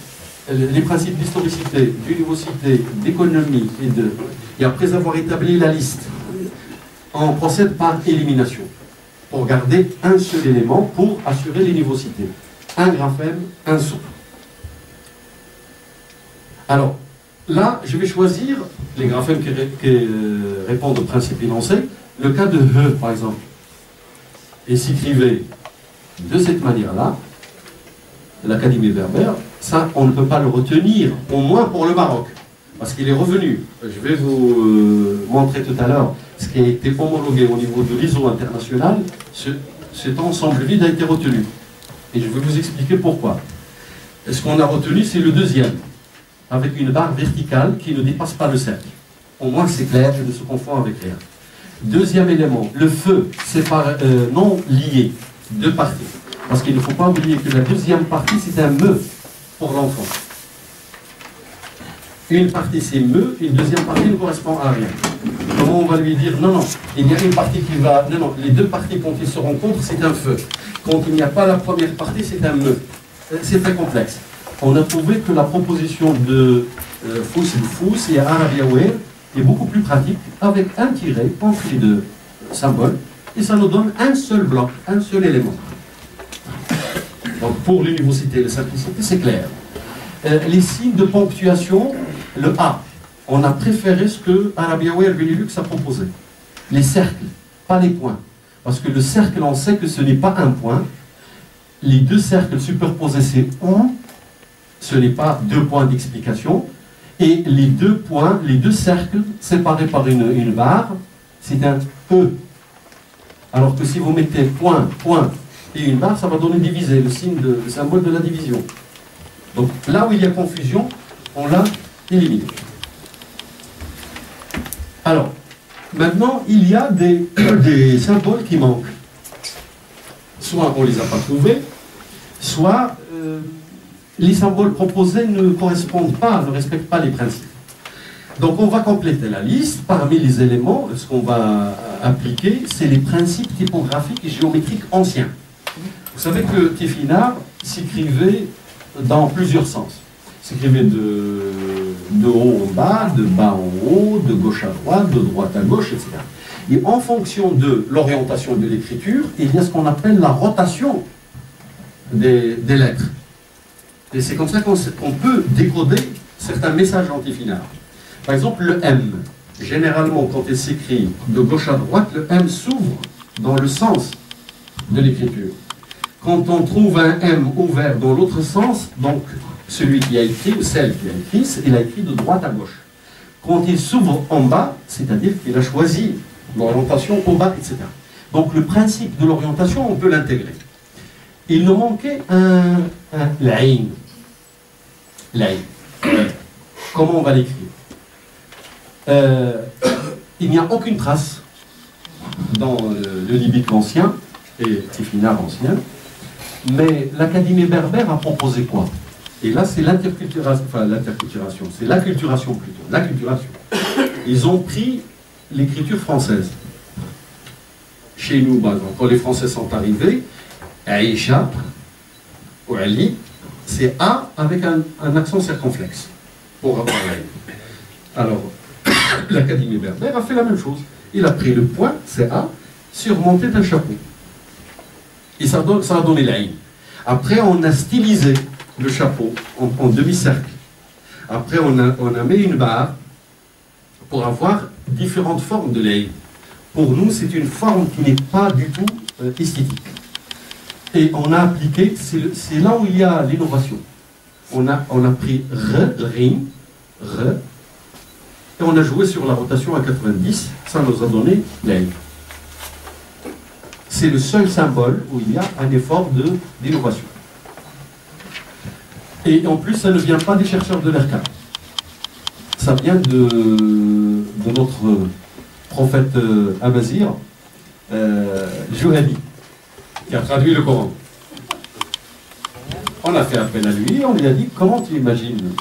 les principes d'historicité, d'univocité, d'économie et après avoir établi la liste, on procède par élimination pour garder un seul élément pour assurer l'univocité. Un graphème, un son. Alors, là, je vais choisir les graphèmes qui répondent au principe énoncé. Le cas de E, par exemple, et s'écrivait de cette manière-là, l'Académie berbère, ça, on ne peut pas le retenir, au moins pour le Maroc, parce qu'il est revenu. Je vais vous montrer tout à l'heure ce qui a été homologué au niveau de l'ISO international. Cet ensemble vide a été retenu. Et je vais vous expliquer pourquoi. Ce qu'on a retenu, c'est le deuxième, avec une barre verticale qui ne dépasse pas le cercle. Au moins, c'est clair, je ne se confond avec rien. Deuxième élément, le feu, c'est non lié, deux parties. Parce qu'il ne faut pas oublier que la deuxième partie, c'est un me pour l'enfant. Une partie, c'est me, une deuxième partie ne correspond à rien. Comment on va lui dire, non, non, il y a une partie qui va... Non, non, les deux parties, quand ils se rencontrent, c'est un feu. Quand il n'y a pas la première partie, c'est un me. C'est très complexe. On a trouvé que la proposition de Fous et Arabia Ouer est beaucoup plus pratique, avec un tiret entre les deux symboles, et ça nous donne un seul bloc, un seul élément. Donc pour l'univocité et la simplicité, c'est clair. Les signes de ponctuation, le A, on a préféré ce que Arabia Ouer Benelux a proposé. Les cercles, pas les points. Parce que le cercle, on sait que ce n'est pas un point. Les deux cercles superposés, c'est OU, ce n'est pas deux points d'explication. Et les deux points, les deux cercles séparés par une barre, c'est un E. Alors que si vous mettez point, point et une barre, ça va donner divisé, le symbole de la division. Donc là où il y a confusion, on l'a éliminé. Alors, maintenant, il y a des symboles qui manquent. Soit on ne les a pas trouvés, soit les symboles proposés ne correspondent pas, ne respectent pas les principes. Donc on va compléter la liste. Parmi les éléments, ce qu'on va appliquer, c'est les principes typographiques et géométriques anciens. Vous savez que Tiefinard s'écrivait dans plusieurs sens. S'écrivait de haut en bas, de bas en haut, de gauche à droite, de droite à gauche, etc. Et en fonction de l'orientation de l'écriture, il y a ce qu'on appelle la rotation des lettres. Et c'est comme ça qu'on peut décoder certains messages en Tiefinard. Par exemple, le M. Généralement, quand il s'écrit de gauche à droite, le M s'ouvre dans le sens de l'écriture. Quand on trouve un M ouvert dans l'autre sens, donc celui qui a écrit, ou celle qui a écrit, il a écrit de droite à gauche. Quand il s'ouvre en bas, c'est-à-dire qu'il a choisi l'orientation au bas, etc. Donc le principe de l'orientation, on peut l'intégrer. Il nous manquait un l'aïn. L'aïn. Comment on va l'écrire? Il n'y a aucune trace dans le libique ancien et Tiefinard ancien, mais l'Académie berbère a proposé quoi? Et là, c'est l'interculturation, enfin l'interculturation, c'est l'acculturation plutôt, l'acculturation. Ils ont pris l'écriture française. Chez nous, par exemple, quand les Français sont arrivés, Aïcha ou Ali, c'est A avec un accent circonflexe pour avoir la. Alors, l'Académie berbère a fait la même chose. Il a pris le point, c'est A, surmonté d'un chapeau. Et ça a donné la ligne. Après, on a stylisé le chapeau en demi-cercle. Après, on a mis une barre pour avoir différentes formes de l'ail. Pour nous, c'est une forme qui n'est pas du tout esthétique. Et on a appliqué, c'est là où il y a l'innovation. On a pris rin, et on a joué sur la rotation à 90, ça nous a donné l'ail. C'est le seul symbole où il y a un effort d'innovation. Et en plus, ça ne vient pas des chercheurs de l'ERCA. Ça vient de notre prophète Amazir, Jouhadi, qui a traduit le Coran. On a fait appel à lui, on lui a dit, comment tu imagines?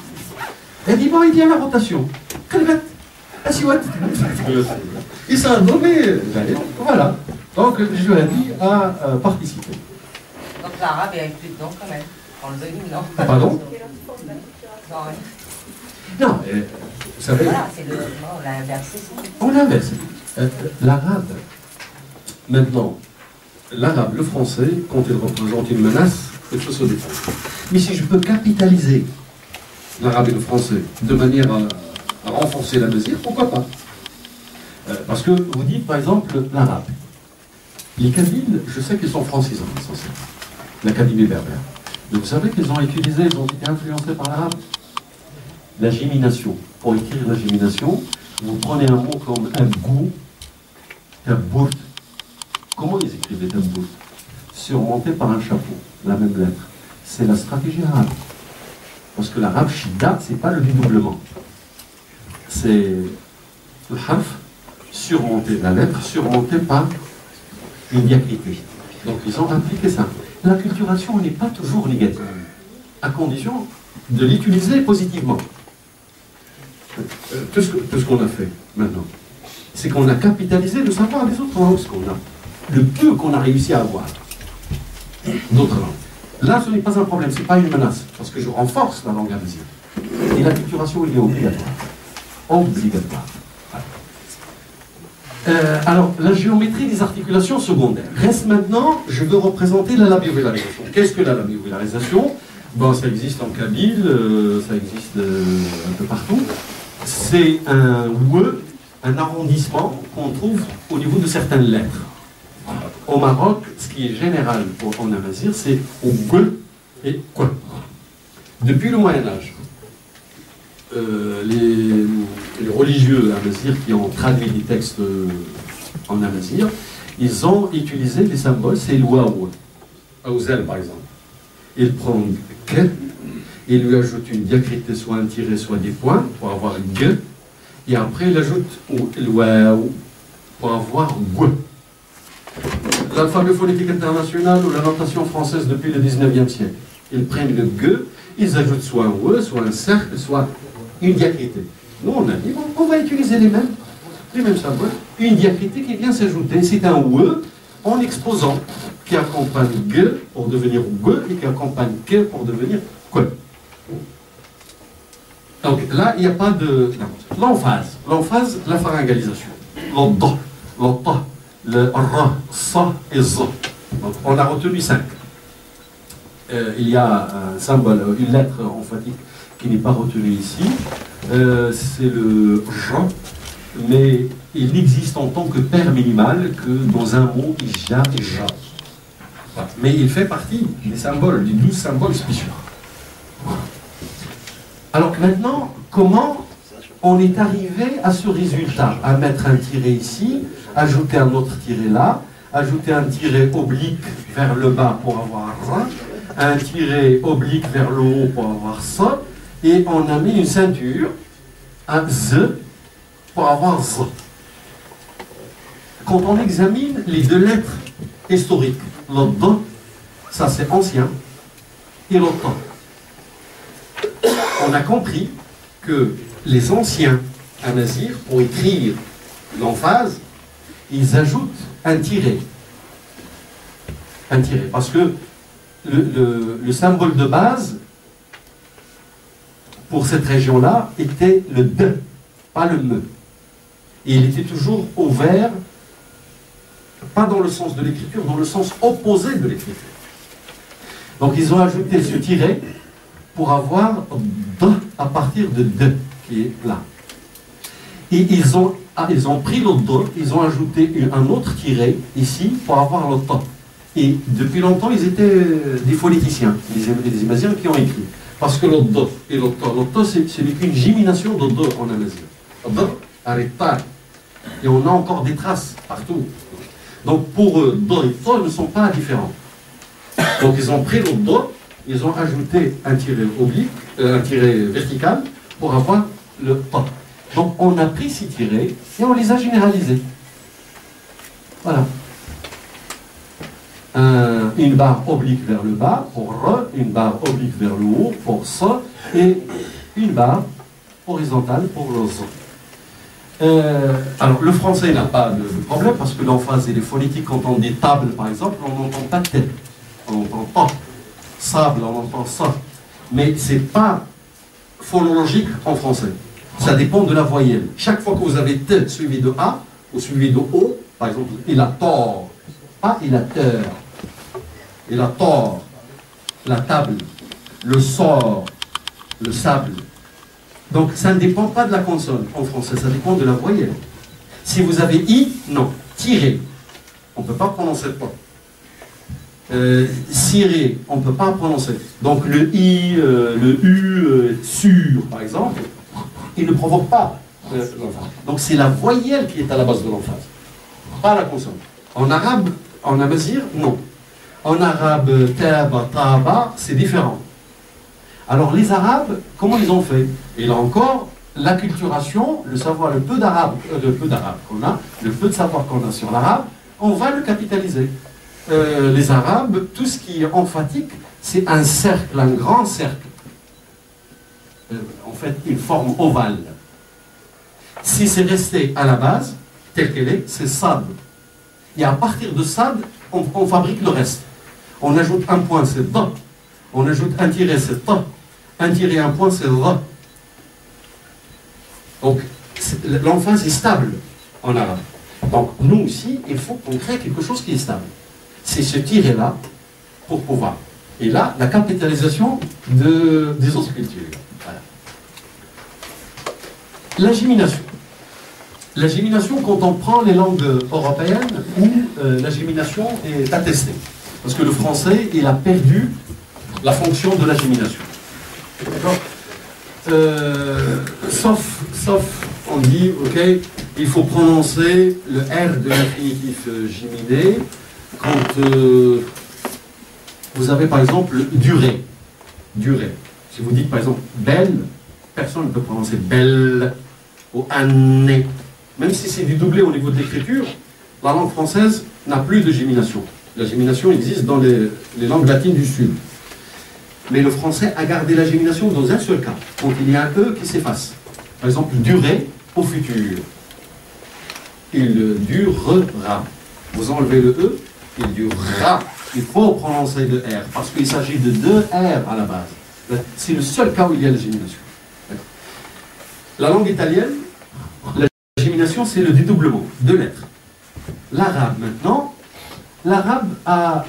Il a dit, bon, il y a la rotation. Et ça a donné, voilà. Donc, Jouhadi a participé. Donc l'arabe est inclus dedans quand même. On le devine, non? Pardon? Non, vous savez... Voilà, c'est le... On l'a inversé. On l'a inversé. L'arabe, maintenant, l'arabe, le français, quand il représente une menace, il faut se défendre. Mais si je peux capitaliser l'arabe et le français de manière à renforcer la mesure, pourquoi pas? Parce que vous dites, par exemple, l'arabe. Les Kabyles, je sais qu'ils sont francisants, essentiellement. L'Académie berbère. Mais vous savez qu'ils ont utilisé, ils ont été influencés par l'arabe. La gémination. Pour écrire la gémination, vous prenez un mot comme un goût, un bout. Comment ils écrivaient un bout? Surmonté par un chapeau, la même lettre. C'est la stratégie arabe. Parce que l'arabe shidda, c'est pas le dédoublement. C'est le harf surmonté, la lettre surmontée par une diacrité. Donc ils ont appliqué ça. L'acculturation n'est pas toujours négative, à condition de l'utiliser positivement. Tout ce qu'on a fait maintenant, c'est qu'on a capitalisé le savoir des autres langues, le peu qu'on a réussi à avoir d'autres langues. Là, ce n'est pas un problème, ce n'est pas une menace, parce que je renforce la langue amazigh. Et l'acculturation, elle est obligatoire. Obligatoire. Alors, la géométrie des articulations secondaires. Reste maintenant, je veux représenter la labiovularisation. Qu'est-ce que la labiovularisation? Bon, ça existe en kabyle, ça existe un peu partout. C'est un un arrondissement qu'on trouve au niveau de certaines lettres. Au Maroc, ce qui est général en amazigh, c'est ou et quoi. Depuis le Moyen-Âge, les religieux amazigh qui ont traduit des textes en amazigh, ils ont utilisé des symboles, c'est l'ouaou, Aouzel par exemple. Ils prennent que, ils lui ajoutent une diacritée, soit un tiré, soit des points, pour avoir g, et après ils ajoutent l'ouaou, pour avoir gue. L'alphabet phonétique international ou la notation française depuis le 19e siècle. Ils prennent le g, ils ajoutent soit un oué, soit un cercle, soit une diacritée. Nous, on a dit, on va utiliser les mêmes symboles. Une diacritée qui vient s'ajouter. C'est un oué en exposant, qui accompagne G pour devenir G et qui accompagne K pour devenir K. Donc là, il n'y a pas de... L'emphase. L'emphase, la pharyngalisation. Le D, le T, le R, SA et Z. Donc on a retenu 5. Il y a un symbole, une lettre emphatique qui n'est pas retenue ici. C'est le J, mais il n'existe en tant que paire minimale que dans un mot Ja et Ja. Mais il fait partie des symboles, des 12 symboles spéciaux. Alors maintenant, comment on est arrivé à ce résultat? À mettre un tiret ici, ajouter un autre tiret là, ajouter un tiret oblique vers le bas pour avoir un tiret oblique vers le haut pour avoir ça, et on a mis une ceinture, un Z, pour avoir Z. Quand on examine les deux lettres historiques, le D, ça c'est ancien, et le T, on a compris que les anciens amazirs, pour écrire l'emphase, ils ajoutent un tiret. Un tiret, parce que le symbole de base pour cette région-là était le D, pas le me. Et il était toujours ouvert, pas dans le sens de l'écriture, dans le sens opposé de l'écriture. Donc ils ont ajouté ce tiret pour avoir D à partir de D, qui est là. Et ils ont pris le D, ils ont ajouté un autre tiret ici pour avoir le T. Et depuis longtemps, ils étaient des phonéticiens, les Amaziens qui ont écrit. Parce que le D et le T, ce n'est qu'une gémination de D en amazigh. Le D arrête pas. Et on a encore des traces partout. Donc pour eux, D et T ne sont pas différents. Donc ils ont pris le D, ils ont ajouté un tiret oblique, un tiret vertical, pour avoir le T. Donc on a pris ces tirets et on les a généralisés. Voilà. Une barre oblique vers le bas pour R, une barre oblique vers le haut pour S, et une barre horizontale pour le Z. Alors le français n'a pas de problème parce que l'emphase et les phonétiques, quand on dit table par exemple, on n'entend pas tête, on entend pas. Sable, on entend ça. Mais c'est pas phonologique en français. Ça dépend de la voyelle. Chaque fois que vous avez T suivi de A ou suivi de O, par exemple, il a tort, pas il a tort. Il a tort, la table, le sort, le sable. Donc ça ne dépend pas de la consonne en français, ça dépend de la voyelle. Si vous avez I, non, tiré, on ne peut pas prononcer pas. Ciré, on ne peut pas prononcer. Donc le I, le U, sur, par exemple, il ne provoque pas l'emphase. Donc c'est la voyelle qui est à la base de l'emphase, pas la consonne. En arabe, en amazigh, non. En arabe, taba, taba, c'est différent. Alors les Arabes, comment ils ont fait? Et là encore, l'acculturation, le savoir, le peu d'arabe qu'on a, le peu de savoir qu'on a sur l'arabe, on va le capitaliser. Les Arabes, tout ce qui est emphatique, c'est un cercle, un grand cercle. En fait, une forme ovale. Si c'est resté à la base, telle qu'elle est, c'est sad. Et à partir de sad, on fabrique le reste. On ajoute un point, c'est da. On ajoute un tiret, c'est ta. Un tiret, un point, c'est ra. Donc, l'emphase est stable en arabe. Donc, nous aussi, il faut qu'on crée quelque chose qui est stable. C'est ce tiret-là pour pouvoir. Et là, la capitalisation des autres cultures. Voilà. La gémination. La gémination, quand on prend les langues européennes, où la gémination est attestée. Parce que le français, il a perdu la fonction de la gémination. D'accord? Sauf, on dit, ok, il faut prononcer le R de l'infinitif géminé quand vous avez par exemple durée. Durée. Si vous dites par exemple belle, personne ne peut prononcer belle ou année. Même si c'est du doublé au niveau de l'écriture, la langue française n'a plus de gémination. La gémination existe dans les langues latines du Sud. Mais le français a gardé la gémination dans un seul cas, quand il y a un E qui s'efface. Par exemple, durer au futur. Il durera. Vous enlevez le E, et du ra. Il faut prononcer le R, parce qu'il s'agit de deux R à la base. C'est le seul cas où il y a la gémination. La langue italienne, la gémination, c'est le dédoublement, deux lettres. L'arabe, maintenant, l'arabe a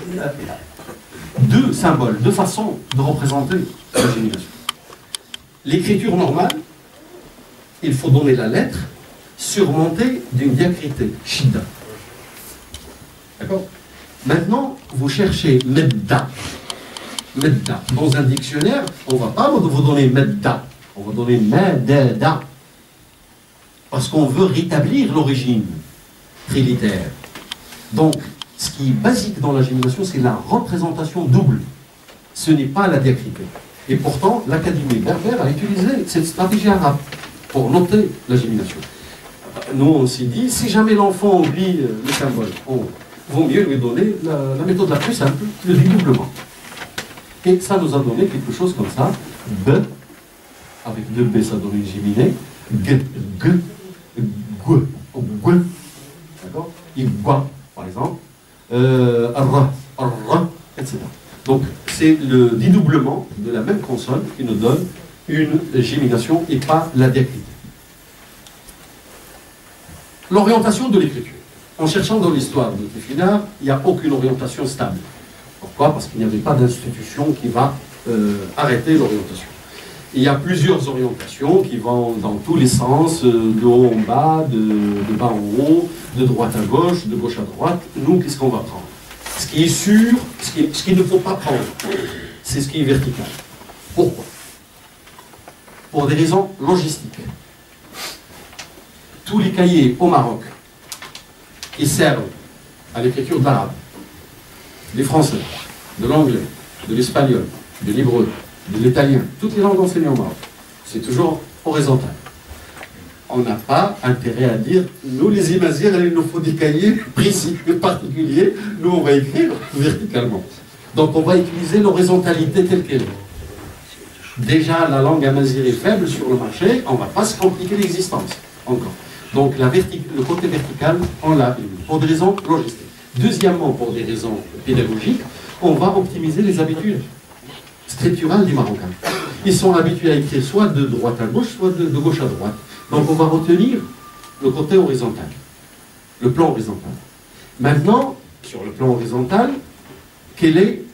deux symboles, deux façons de représenter la gémination. L'écriture normale, il faut donner la lettre surmontée d'une diacritée, shidda. D'accord? Maintenant, vous cherchez medda. Medda. Dans un dictionnaire, on ne va pas vous donner medda, on va donner medda. Parce qu'on veut rétablir l'origine trilitère. Donc, ce qui est basique dans la gémination, c'est la représentation double. Ce n'est pas la diacritée. Et pourtant, l'Académie berbère a utilisé cette stratégie arabe pour noter la gémination. Nous, on s'est dit, si jamais l'enfant oublie le symbole, vaut mieux lui donner la méthode la plus simple, le dédoublement. Et ça nous a donné quelque chose comme ça. B, avec deux B, ça donne une géminée. G, G, G, G. D'accord? Igwa, par exemple. Arra, Arra, etc. Donc, c'est le dédoublement de la même consonne qui nous donne une gémination et pas la diacritée. L'orientation de l'écriture. En cherchant dans l'histoire de Tefillah, il n'y a aucune orientation stable. Pourquoi? Parce qu'il n'y avait pas d'institution qui va arrêter l'orientation. Il y a plusieurs orientations qui vont dans tous les sens, de haut en bas, de bas en haut, de droite à gauche, de gauche à droite. Nous, qu'est-ce qu'on va prendre? Ce qui est sûr, ce qu'il ne faut pas prendre, c'est ce qui est vertical. Pourquoi? Pour des raisons logistiques. Tous les cahiers au Maroc qui servent à l'écriture de l'arabe, des français, de l'anglais, de l'espagnol, de l'hébreu, de l'italien, toutes les langues enseignées au Maroc, c'est toujours horizontal. On n'a pas intérêt à dire, nous les imazirs, il nous faut des cahiers précis, particuliers, nous on va écrire verticalement. Donc on va utiliser l'horizontalité telle qu'elle est. Déjà, la langue amazigh est faible sur le marché, on ne va pas se compliquer l'existence, encore. Donc le côté vertical, on l'a pour des raisons logistiques. Deuxièmement, pour des raisons pédagogiques, on va optimiser les habitudes scripturales des Marocains. Ils sont habitués à écrire soit de droite à gauche, soit de gauche à droite. Donc on va retenir le côté horizontal, le plan horizontal. Maintenant, sur le plan horizontal, quelle est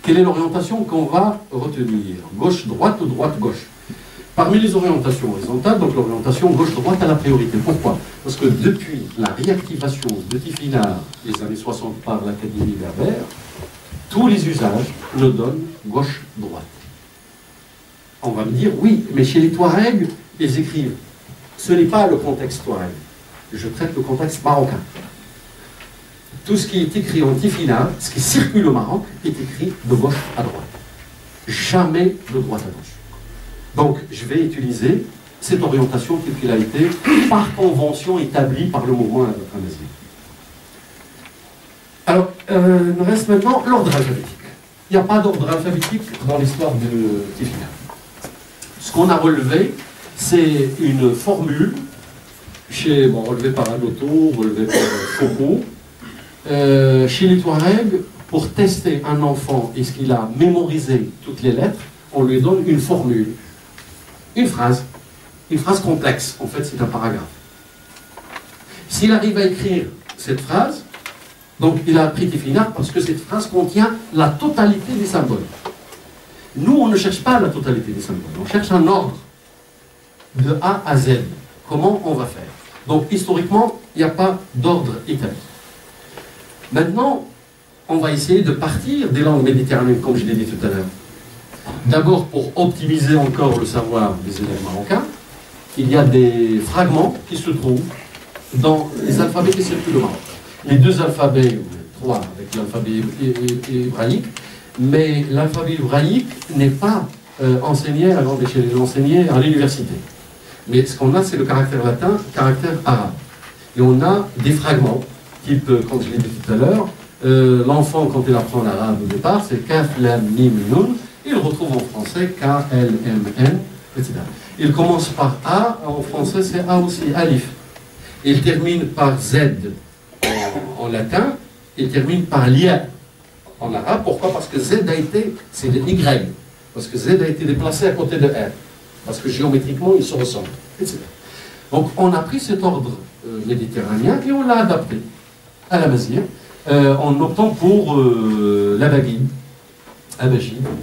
l'orientation qu'on va retenir? Gauche-droite ou droite-gauche? Parmi les orientations horizontales, donc l'orientation gauche-droite a la priorité. Pourquoi? Parce que depuis la réactivation de Tefillah les années 60 par l'Académie berbère, tous les usages nous donnent gauche-droite. On va me dire, oui, mais chez les Touaregs, ils écrivent. Ce n'est pas le contexte Touareg. Je traite le contexte marocain. Tout ce qui est écrit en Tefillah, ce qui circule au Maroc, est écrit de gauche à droite. Jamais de droite à gauche. Donc, je vais utiliser cette orientation telle qu'elle a été par convention établie par le mouvement amazigh. Alors, il nous reste maintenant l'ordre alphabétique. Il n'y a pas d'ordre alphabétique dans l'histoire de Tefillah. Ce qu'on a relevé, c'est une formule, relevée par Anoto, relevée par Foucault, chez les Touaregs, pour tester un enfant, est-ce qu'il a mémorisé toutes les lettres, on lui donne une formule. Une phrase complexe, en fait c'est un paragraphe. S'il arrive à écrire cette phrase, donc il a appris Tefillah parce que cette phrase contient la totalité des symboles. Nous, on ne cherche pas la totalité des symboles, on cherche un ordre de A à Z. Comment on va faire? Donc historiquement, il n'y a pas d'ordre établi. Maintenant, on va essayer de partir des langues méditerranéennes, comme je l'ai dit tout à l'heure. D'abord, pour optimiser encore le savoir des élèves marocains, il y a des fragments qui se trouvent dans les alphabets qui circulent au Maroc. Les deux alphabets, trois avec l'alphabet hébraïque, mais l'alphabet hébraïque n'est pas enseigné à grande échelle, il est enseigné à l'université. Mais ce qu'on a, c'est le caractère latin, caractère arabe. Et on a des fragments, type, comme je l'ai dit tout à l'heure, l'enfant, quand il apprend l'arabe au départ, c'est Kaf, Lam, Mim, Nun. Il retrouve en français K, L, M, N, etc. Il commence par A, en français c'est A aussi, Alif. Il termine par Z, en en latin, il termine par lia en arabe. Pourquoi? Parce que Z a été, c'est le Y. Parce que Z a été déplacé à côté de R. Parce que géométriquement, ils se ressemblent, etc. Donc, on a pris cet ordre méditerranéen et on l'a adapté à la mazir en optant pour l'abagine,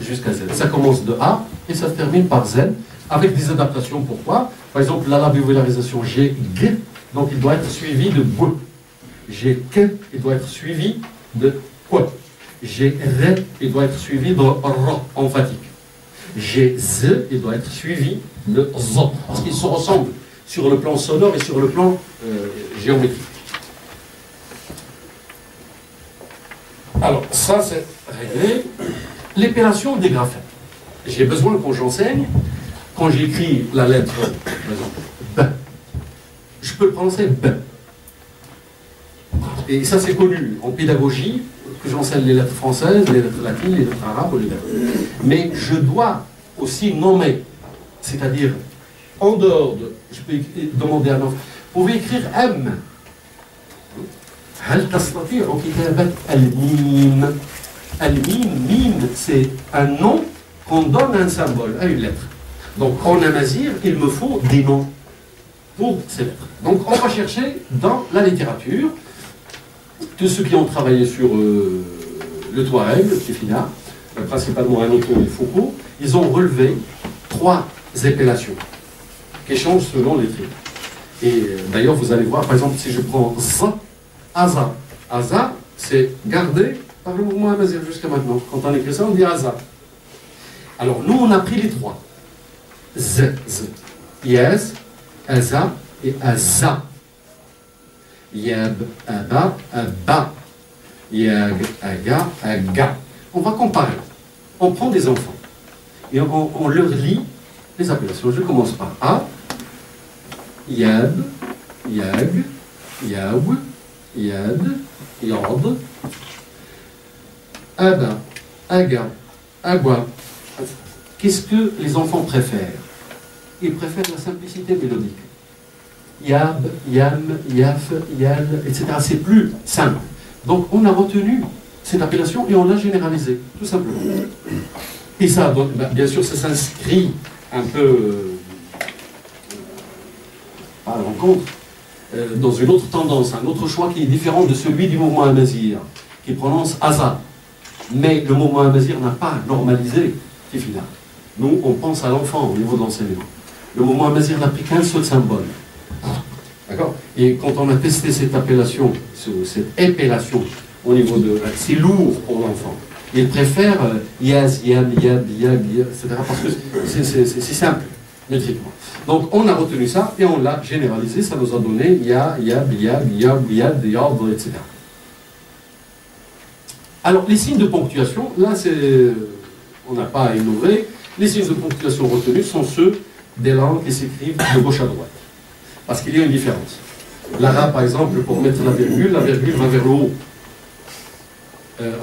jusqu'à Z. Ça commence de A et ça se termine par Z, avec des adaptations. Pourquoi? Par exemple, la labiovélarisation G, G, donc il doit être suivi de B. G, K, il doit être suivi de quoi? G, R, il doit être suivi de R, emphatique. G, Z, il doit être suivi de Z, parce qu'ils se ressemblent sur le plan sonore et sur le plan géométrique. Alors, ça c'est réglé. L'épellation des graphèmes. J'ai besoin quand j'enseigne, quand j'écris la lettre, par exemple, B, je peux le prononcer B. Et ça c'est connu en pédagogie, que j'enseigne les lettres françaises, les lettres latines, les lettres arabes, les lettres. Mais je dois aussi nommer, c'est-à-dire en dehors de, je peux demander à un enfant, vous pouvez écrire M. هل تستطيع كتابة الميم؟ الميم, mime, c'est un nom qu'on donne un symbole, à une lettre. Donc en amazigh, il me faut des noms pour ces lettres. Donc on va chercher dans la littérature, tous ceux qui ont travaillé sur le Touareg, le Kifina, principalement Anoto et Foucault, ils ont relevé 3 épellations qui changent selon les tribus. Et d'ailleurs, vous allez voir, par exemple, si je prends Z, Aza. Aza, c'est gardé par le mouvement amazigh jusqu'à maintenant. Quand on écrit ça, on dit Aza. Alors, nous, on a pris les 3. Z, Z. Yaz, Aza et Aza. Yab, Aba, Abba. Yag, Aga, Aga. On va comparer. On prend des enfants et on leur lit les appellations. Je commence par A, Yab, Yag, Yab, Yad, Yad, Aba, Aga, Agua. Qu'est-ce que les enfants préfèrent? Ils préfèrent la simplicité mélodique. Yab, Yam, Yaf, Yal, etc. C'est plus simple. Donc on a retenu cette appellation et on l'a généralisée, tout simplement. Et ça, donc, bien sûr, ça s'inscrit un peu à l'encontre dans une autre tendance, un autre choix qui est différent de celui du mouvement amazigh, qui prononce Aza. Mais le mouvement amazigh n'a pas normalisé Kifina. Nous, on pense à l'enfant au niveau de l'enseignement. Le mouvement amazigh n'a pris qu'un seul symbole. D'accord? Et quand on a testé cette appellation, cette épellation, au niveau de... c'est lourd pour l'enfant. Il préfère Yaz, Yam, Yab, Yag, etc. parce que c'est simple, métriquement. Donc on a retenu ça et on l'a généralisé. Ça nous a donné Ya, Yab, Yab, Yab, Yad, Yad, etc. Alors les signes de ponctuation, là on n'a pas à innover. Les signes de ponctuation retenus sont ceux des langues qui s'écrivent de gauche à droite. Parce qu'il y a une différence. L'arabe, par exemple, pour mettre la virgule va vers le haut.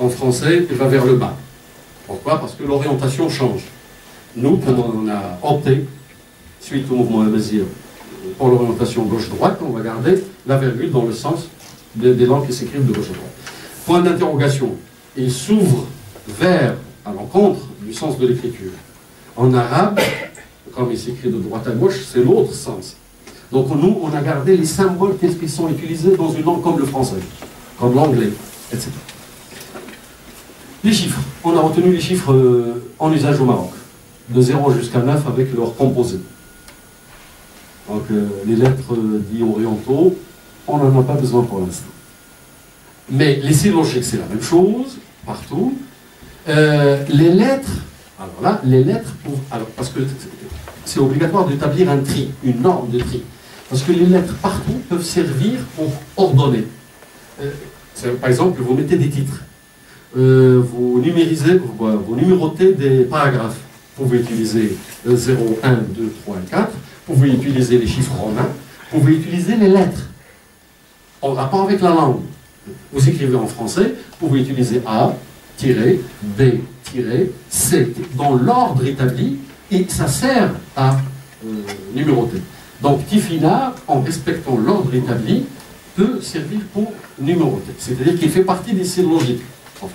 En français, elle va vers le bas. Pourquoi? Parce que l'orientation change. Nous, comme on a opté, suite au mouvement amazigh, pour l'orientation gauche-droite, on va garder la virgule dans le sens des langues qui s'écrivent de gauche à droite. Point d'interrogation. Il s'ouvre vers, à l'encontre du sens de l'écriture. En arabe, comme il s'écrit de droite à gauche, c'est l'autre sens. Donc nous, on a gardé les symboles qui sont utilisés dans une langue comme le français, comme l'anglais, etc. Les chiffres. On a retenu les chiffres en usage au Maroc, de 0 jusqu'à 9 avec leurs composés. Donc les lettres dits orientaux, on n'en a pas besoin pour l'instant. Mais les signes logiques, c'est la même chose, partout. Les lettres, alors là, les lettres, parce que c'est obligatoire d'établir un tri, une norme de tri. Parce que les lettres partout peuvent servir pour ordonner. Par exemple, vous mettez des titres. Vous numérisez, vous numérotez des paragraphes. Vous pouvez utiliser 0, 1, 2, 3 et 4. Vous pouvez utiliser les chiffres romains. Vous pouvez utiliser les lettres en rapport avec la langue. Vous écrivez en français, vous pouvez utiliser A, B, C, dans l'ordre établi, et ça sert à numéroter. Donc Kifina, en respectant l'ordre établi, peut servir pour numéroter. C'est-à-dire qu'il fait partie des signes logiques. En fait.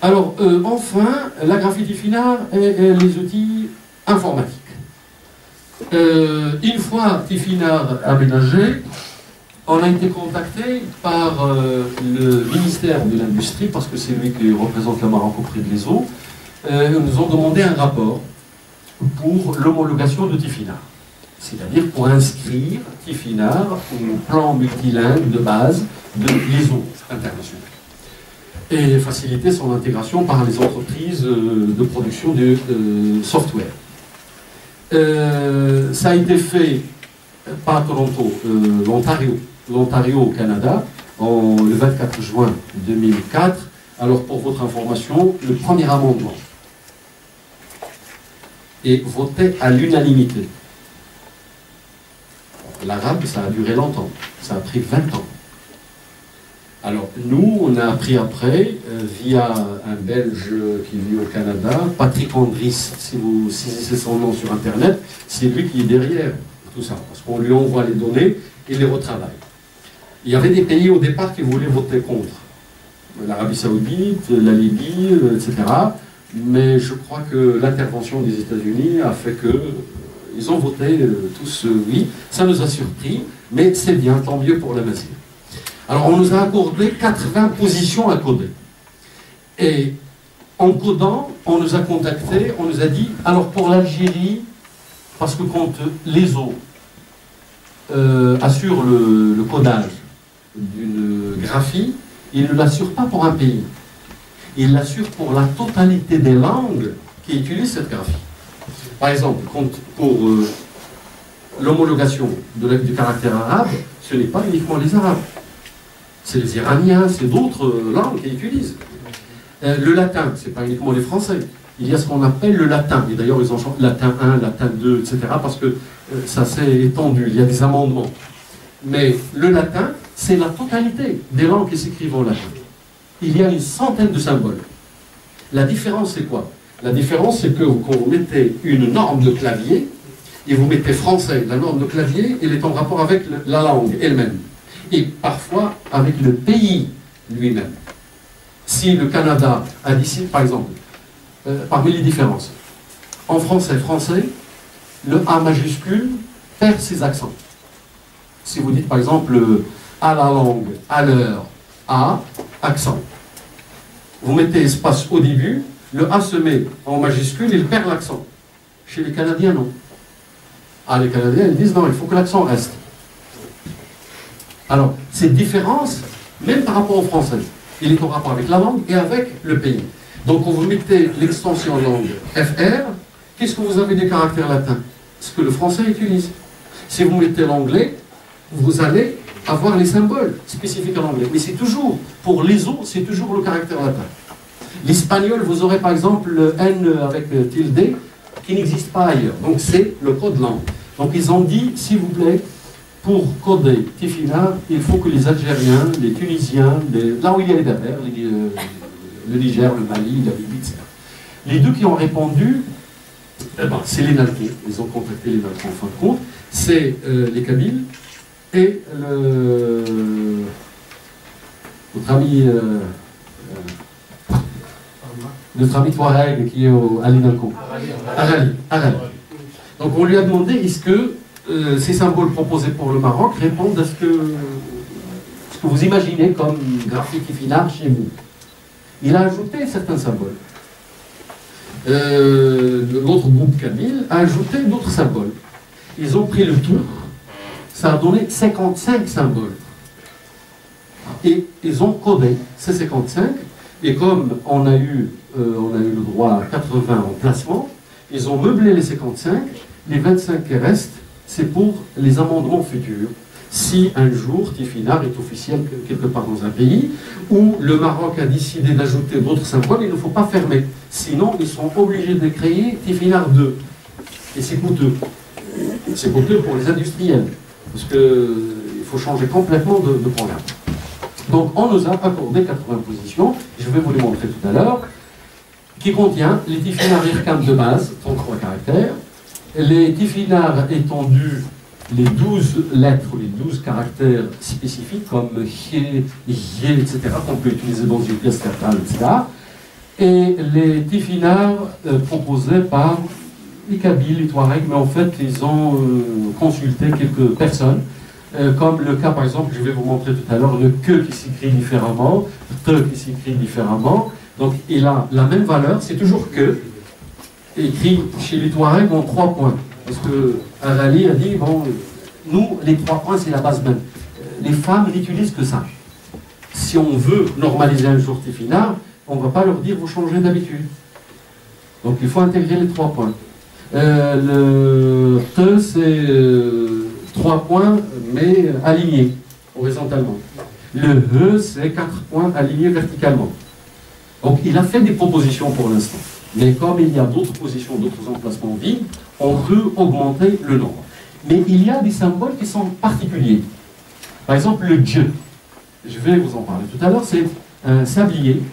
Alors, enfin, la graphie Tifinagh et les outils informatiques. Une fois Tifinagh aménagé, on a été contacté par le ministère de l'Industrie, parce que c'est lui qui représente le Maroc auprès de l'ESO. Ils nous ont demandé un rapport pour l'homologation de Tifinagh. C'est-à-dire pour inscrire Tifinagh au plan multilingue de base de l'ESO international. Et faciliter son intégration par les entreprises de production de software. Ça a été fait par Toronto, l'Ontario au Canada, le 24 juin 2004. Alors pour votre information, le premier amendement est voté à l'unanimité. L'arabe, ça a duré longtemps, ça a pris 20 ans. Alors, nous, on a appris après, via un Belge qui vit au Canada, Patrick Andris, si vous saisissez son nom sur Internet, c'est lui qui est derrière tout ça, parce qu'on lui envoie les données et les retravaille. Il y avait des pays au départ qui voulaient voter contre. L'Arabie Saoudite, la Libye, etc. Mais je crois que l'intervention des États-Unis a fait que ils ont voté tous oui. Ça nous a surpris, mais c'est bien, tant mieux pour la nation. Alors, on nous a accordé 80 positions à coder. Et en codant, on nous a contactés, on nous a dit, alors pour l'Algérie, parce que quand l'ESO assure le codage d'une graphie, il ne l'assure pas pour un pays. Il l'assure pour la totalité des langues qui utilisent cette graphie. Par exemple, pour l'homologation du caractère arabe, ce n'est pas uniquement les Arabes. C'est les Iraniens, c'est d'autres langues qui utilisent. Le latin, ce n'est pas uniquement les Français. Il y a ce qu'on appelle le latin. Et d'ailleurs, ils ont changé latin 1, latin 2, etc. parce que ça s'est étendu. Il y a des amendements. Mais le latin, c'est la totalité des langues qui s'écrivent en latin. Il y a une centaine de symboles. La différence, c'est quoi? La différence, c'est que quand vous mettez une norme de clavier, et vous mettez français, la norme de clavier, elle est en rapport avec la langue elle-même. Et parfois avec le pays lui-même. Si le Canada a décidé, par exemple, parmi les différences, en français, le A majuscule perd ses accents. Si vous dites par exemple à la langue, à l'heure, A, accent. Vous mettez espace au début, le A se met en majuscule, il perd l'accent. Chez les Canadiens, non. Ah, les Canadiens, ils disent non, il faut que l'accent reste. Alors, cette différence, même par rapport au français, il est en rapport avec la langue et avec le pays. Donc, quand vous mettez l'extension langue FR, qu'est-ce que vous avez des caractères latins? Ce que le français utilise. Si vous mettez l'anglais, vous allez avoir les symboles spécifiques à l'anglais. Mais c'est toujours, pour l'ESO, c'est toujours le caractère latin. L'espagnol, vous aurez par exemple le N avec tilde, qui n'existe pas ailleurs. Donc, c'est le code langue. Donc, ils ont dit, s'il vous plaît, pour coder Tifinagh, il faut que les Algériens, les Tunisiens, là où il y a les Berbères, le Niger, le Mali, la Libye, etc. Les deux qui ont répondu, c'est les Nalkos. Ils ont contacté les Nalkos en fin de compte. C'est les Kabyles et notre ami Touareg qui est à l'Inalco. Arali. Donc on lui a demandé, est-ce que ces symboles proposés pour le Maroc répondent à ce que vous imaginez comme graphique Tifinagh chez vous. Il a ajouté certains symboles. L'autre groupe Kabyle a ajouté d'autres symboles. Ils ont pris le tout, ça a donné 55 symboles. Et ils ont codé ces 55, et comme on a eu le droit à 80 emplacements, ils ont meublé les 55, les 25 qui restent, c'est pour les amendements futurs. Si un jour Tifinagh est officiel quelque part dans un pays, où le Maroc a décidé d'ajouter d'autres symboles, il ne faut pas fermer. Sinon, ils seront obligés de créer Tifinagh 2. Et c'est coûteux. C'est coûteux pour les industriels. Parce qu'il faut changer complètement de programme. Donc on nous a accordé 80 positions, je vais vous les montrer tout à l'heure, qui contient les Tifinagh IRCAM de base, 33 caractères, les Tifinagh étendus les 12 lettres, les 12 caractères spécifiques, comme Hé, Yé, etc., qu'on peut utiliser dans une pièce théâtrale, etc., et les tifinards proposés par les Kabyles, les Touaregs, mais en fait, ils ont consulté quelques personnes, comme le cas, par exemple, je vais vous montrer tout à l'heure, le que qui s'écrit différemment, te qui s'écrit différemment, donc il a la même valeur, c'est toujours que, écrit chez les Touaregs en 3 points. Parce que Arali a dit, bon, nous, les 3 points, c'est la base même. Les femmes n'utilisent que ça. Si on veut normaliser un jour tifinard, on ne va pas leur dire, vous changez d'habitude. Donc il faut intégrer les 3 points. Le te, c'est 3 points, mais alignés, horizontalement. Le he, c'est 4 points alignés verticalement. Donc il a fait des propositions pour l'instant. Mais comme il y a d'autres positions, d'autres emplacements vides, on peut augmenter le nombre. Mais il y a des symboles qui sont particuliers. Par exemple, le dje. Je vais vous en parler tout à l'heure. C'est un sablier.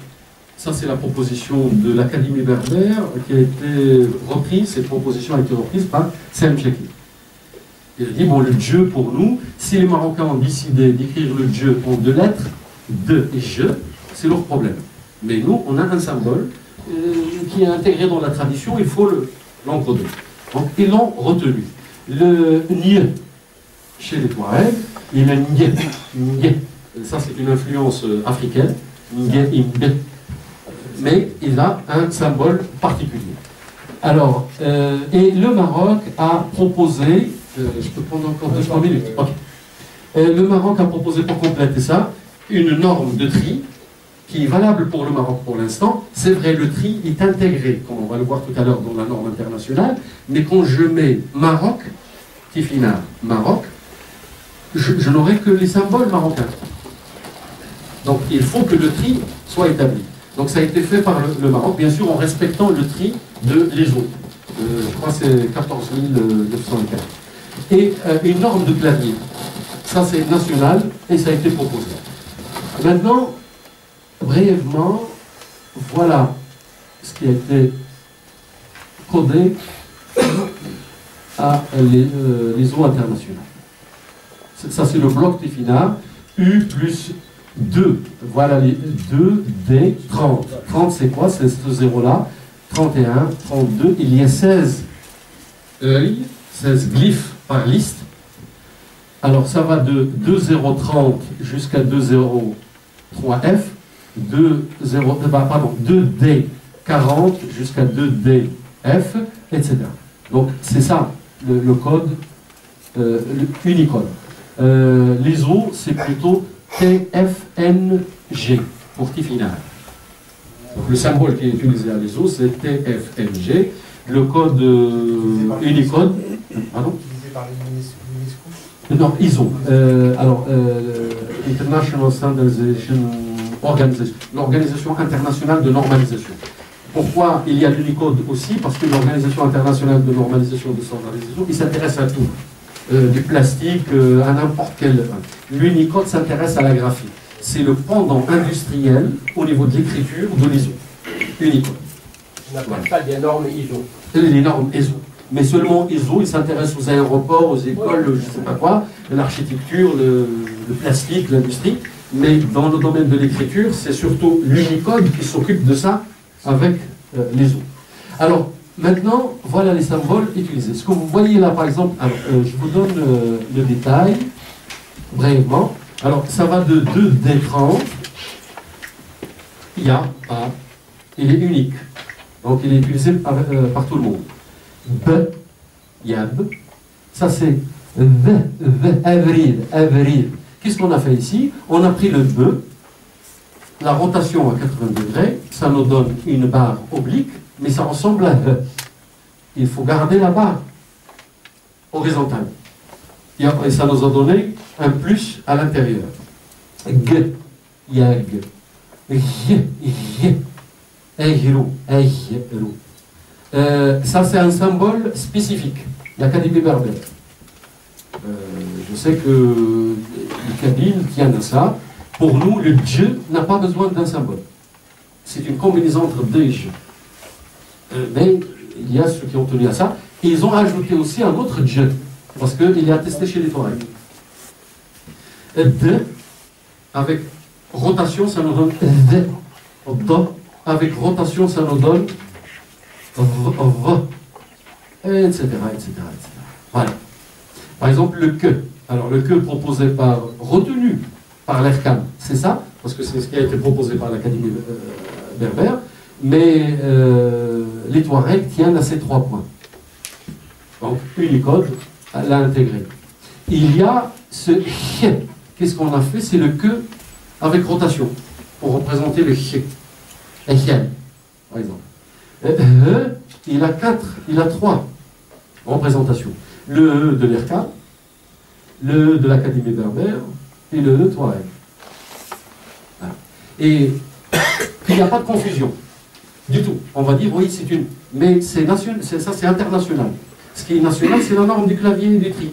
Ça, c'est la proposition de l'Académie berbère qui a été reprise. Cette proposition a été reprise par Sem Cheki. Il dit, bon, le dje pour nous, si les Marocains ont décidé d'écrire le dje en 2 lettres, de et je, c'est leur problème. Mais nous, on a un symbole qui est intégré dans la tradition, il faut l'encoder. Donc, ils l'ont retenu. Le nye, chez les Touaregs, il a nye. Ça, c'est une influence africaine. Nye, imbe. Mais il a un symbole particulier. Alors, et le Maroc a proposé, je peux prendre encore 2-3 minutes. Okay. Le Maroc a proposé pour compléter ça, une norme de tri qui est valable pour le Maroc pour l'instant. C'est vrai, le tri est intégré, comme on va le voir tout à l'heure dans la norme internationale, mais quand je mets Maroc, tifinagh, Maroc, je n'aurai que les symboles marocains. Donc il faut que le tri soit établi. Donc ça a été fait par le Maroc, bien sûr en respectant le tri de l'ESO. Je crois que c'est 14 904. Et une norme de clavier. Ça c'est national et ça a été proposé. Maintenant, brièvement, voilà ce qui a été codé à l'ESO international. Ça c'est le bloc tifinagh, U plus 2. Voilà les 2, D, 30. 30 c'est quoi? C'est ce zéro-là. 31, 32. Il y a 16 œils, 16 glyphes par liste. Alors ça va de 2030 jusqu'à 203F, 2D40 jusqu'à 2DF, etc. Donc c'est ça le code, Unicode. L'ISO c'est plutôt TFNG pour tifinagh. Donc le symbole qui est utilisé à l'ISO c'est TFNG. Le code Unicode, pardon? Utilisé par l'UNESCO. Non, ISO. International Standardization Organization, l'Organisation internationale de normalisation. Pourquoi il y a l'Unicode aussi? Parce que l'Organisation internationale de normalisation de standardisation, il s'intéresse à tout. Du plastique à n'importe quel. L'Unicode s'intéresse à la graphie. C'est le pendant industriel au niveau de l'écriture de l'ISO. Unicode. On n'appelle pas des normes ISO. Les normes ISO. Mais seulement ISO, il s'intéresse aux aéroports, aux écoles, je ne sais pas quoi, l'architecture, le plastique, l'industrie. Mais dans le domaine de l'écriture, c'est surtout l'Unicode qui s'occupe de ça avec l'ISO. Alors, maintenant, voilà les symboles utilisés. Ce que vous voyez là, par exemple, alors, je vous donne le détail, brièvement. Alors, ça va de 2D30, il y a A, il est unique. Donc, il est utilisé par tout le monde. B, Yab, ça c'est Avril, Avril. Qu'est-ce qu'on a fait ici? On a pris le B, la rotation à 80 degrés, ça nous donne une barre oblique, mais ça ressemble à E. Il faut garder la barre horizontale. Et après, ça nous a donné un plus à l'intérieur. G, Yag, J, J, Ehru, Ehru. Ça, c'est un symbole spécifique, l'Académie berbère. Je sais que les Kabyles tiennent à ça. Pour nous, le dj n'a pas besoin d'un symbole. C'est une combinaison entre D et j. Mais il y a ceux qui ont tenu à ça. Et ils ont ajouté aussi un autre dj. Parce qu'il est attesté chez les Touaregs. D, avec rotation, ça nous donne D. Do, avec rotation, ça nous donne V, etc., etc., etc. Voilà. Par exemple, le que. Alors, le que proposé retenu par l'ERCAM, c'est ça, parce que c'est ce qui a été proposé par l'Académie berbère, mais les Touaregs tiennent à ces 3 points. Donc, Unicode l'a intégré. Il y a ce ch. Qu'est-ce qu'on a fait? C'est le que avec rotation, pour représenter le ch. Echel, par exemple. Il a 3 représentations. Le E de l'ERCAM, le E de l'Académie berbère et le E Touareg. Voilà. Et il n'y a pas de confusion du tout. On va dire oui, c'est une. Mais c'est international. Ce qui est national, c'est la norme du clavier et du tri.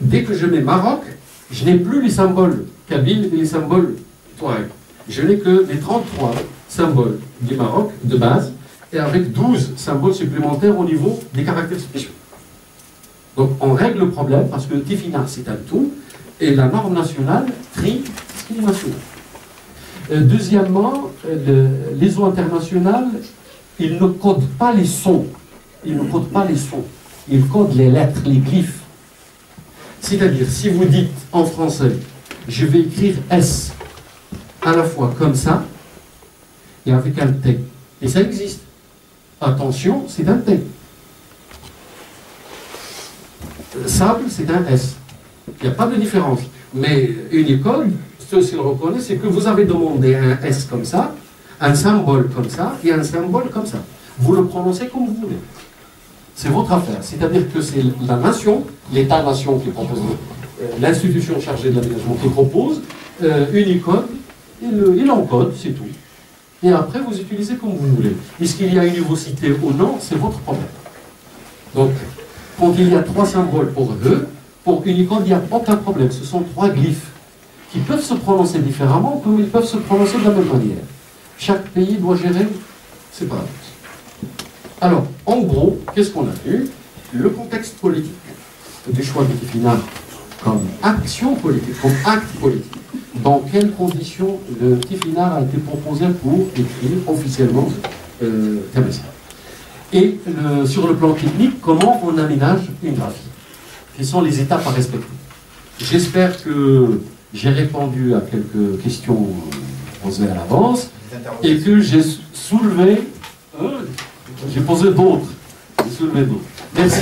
Dès que je mets Maroc, je n'ai plus les symboles kabyles et les symboles Touareg. Je n'ai que les 33 symboles du Maroc de base et avec 12 symboles supplémentaires au niveau des caractères spéciaux. Donc on règle le problème parce que Tifinagh c'est un tout et la norme nationale trie ce qui est national. Deuxièmement, les eaux internationales, ils ne codent pas les sons. Ils ne codent pas les sons. Ils codent les lettres, les glyphes. C'est-à-dire, si vous dites en français, je vais écrire S à la fois comme ça et avec un T. Et ça existe. Attention, c'est un T. Sable, c'est un S. Il n'y a pas de différence. Mais Unicode, ce qu'il reconnaît, c'est que vous avez demandé un S comme ça, un symbole comme ça et un symbole comme ça. Vous le prononcez comme vous voulez. C'est votre affaire. C'est-à-dire que c'est la nation, l'État-nation qui propose, l'institution chargée de l'aménagement qui propose, Unicode, il encode, c'est tout. Et après, vous utilisez comme vous voulez. Est-ce qu'il y a univocité ou non, c'est votre problème. Donc, quand il y a 3 symboles pour E, pour Unicode, il n'y a aucun problème. Ce sont 3 glyphes qui peuvent se prononcer différemment, comme ils peuvent se prononcer de la même manière. Chaque pays doit gérer ses paradoxes. Alors, en gros, qu'est-ce qu'on a vu? Le contexte politique du choix de Tifinagh comme action politique, comme acte politique. Dans quelles conditions le Tifinagh a été proposé pour écrire officiellement Térmessier? Et sur le plan technique, comment on aménage une graphie? Quelles sont les étapes à respecter? J'espère que j'ai répondu à quelques questions posées à l'avance et que j'ai soulevé, j'ai posé d'autres, j'ai soulevé d'autres. Merci.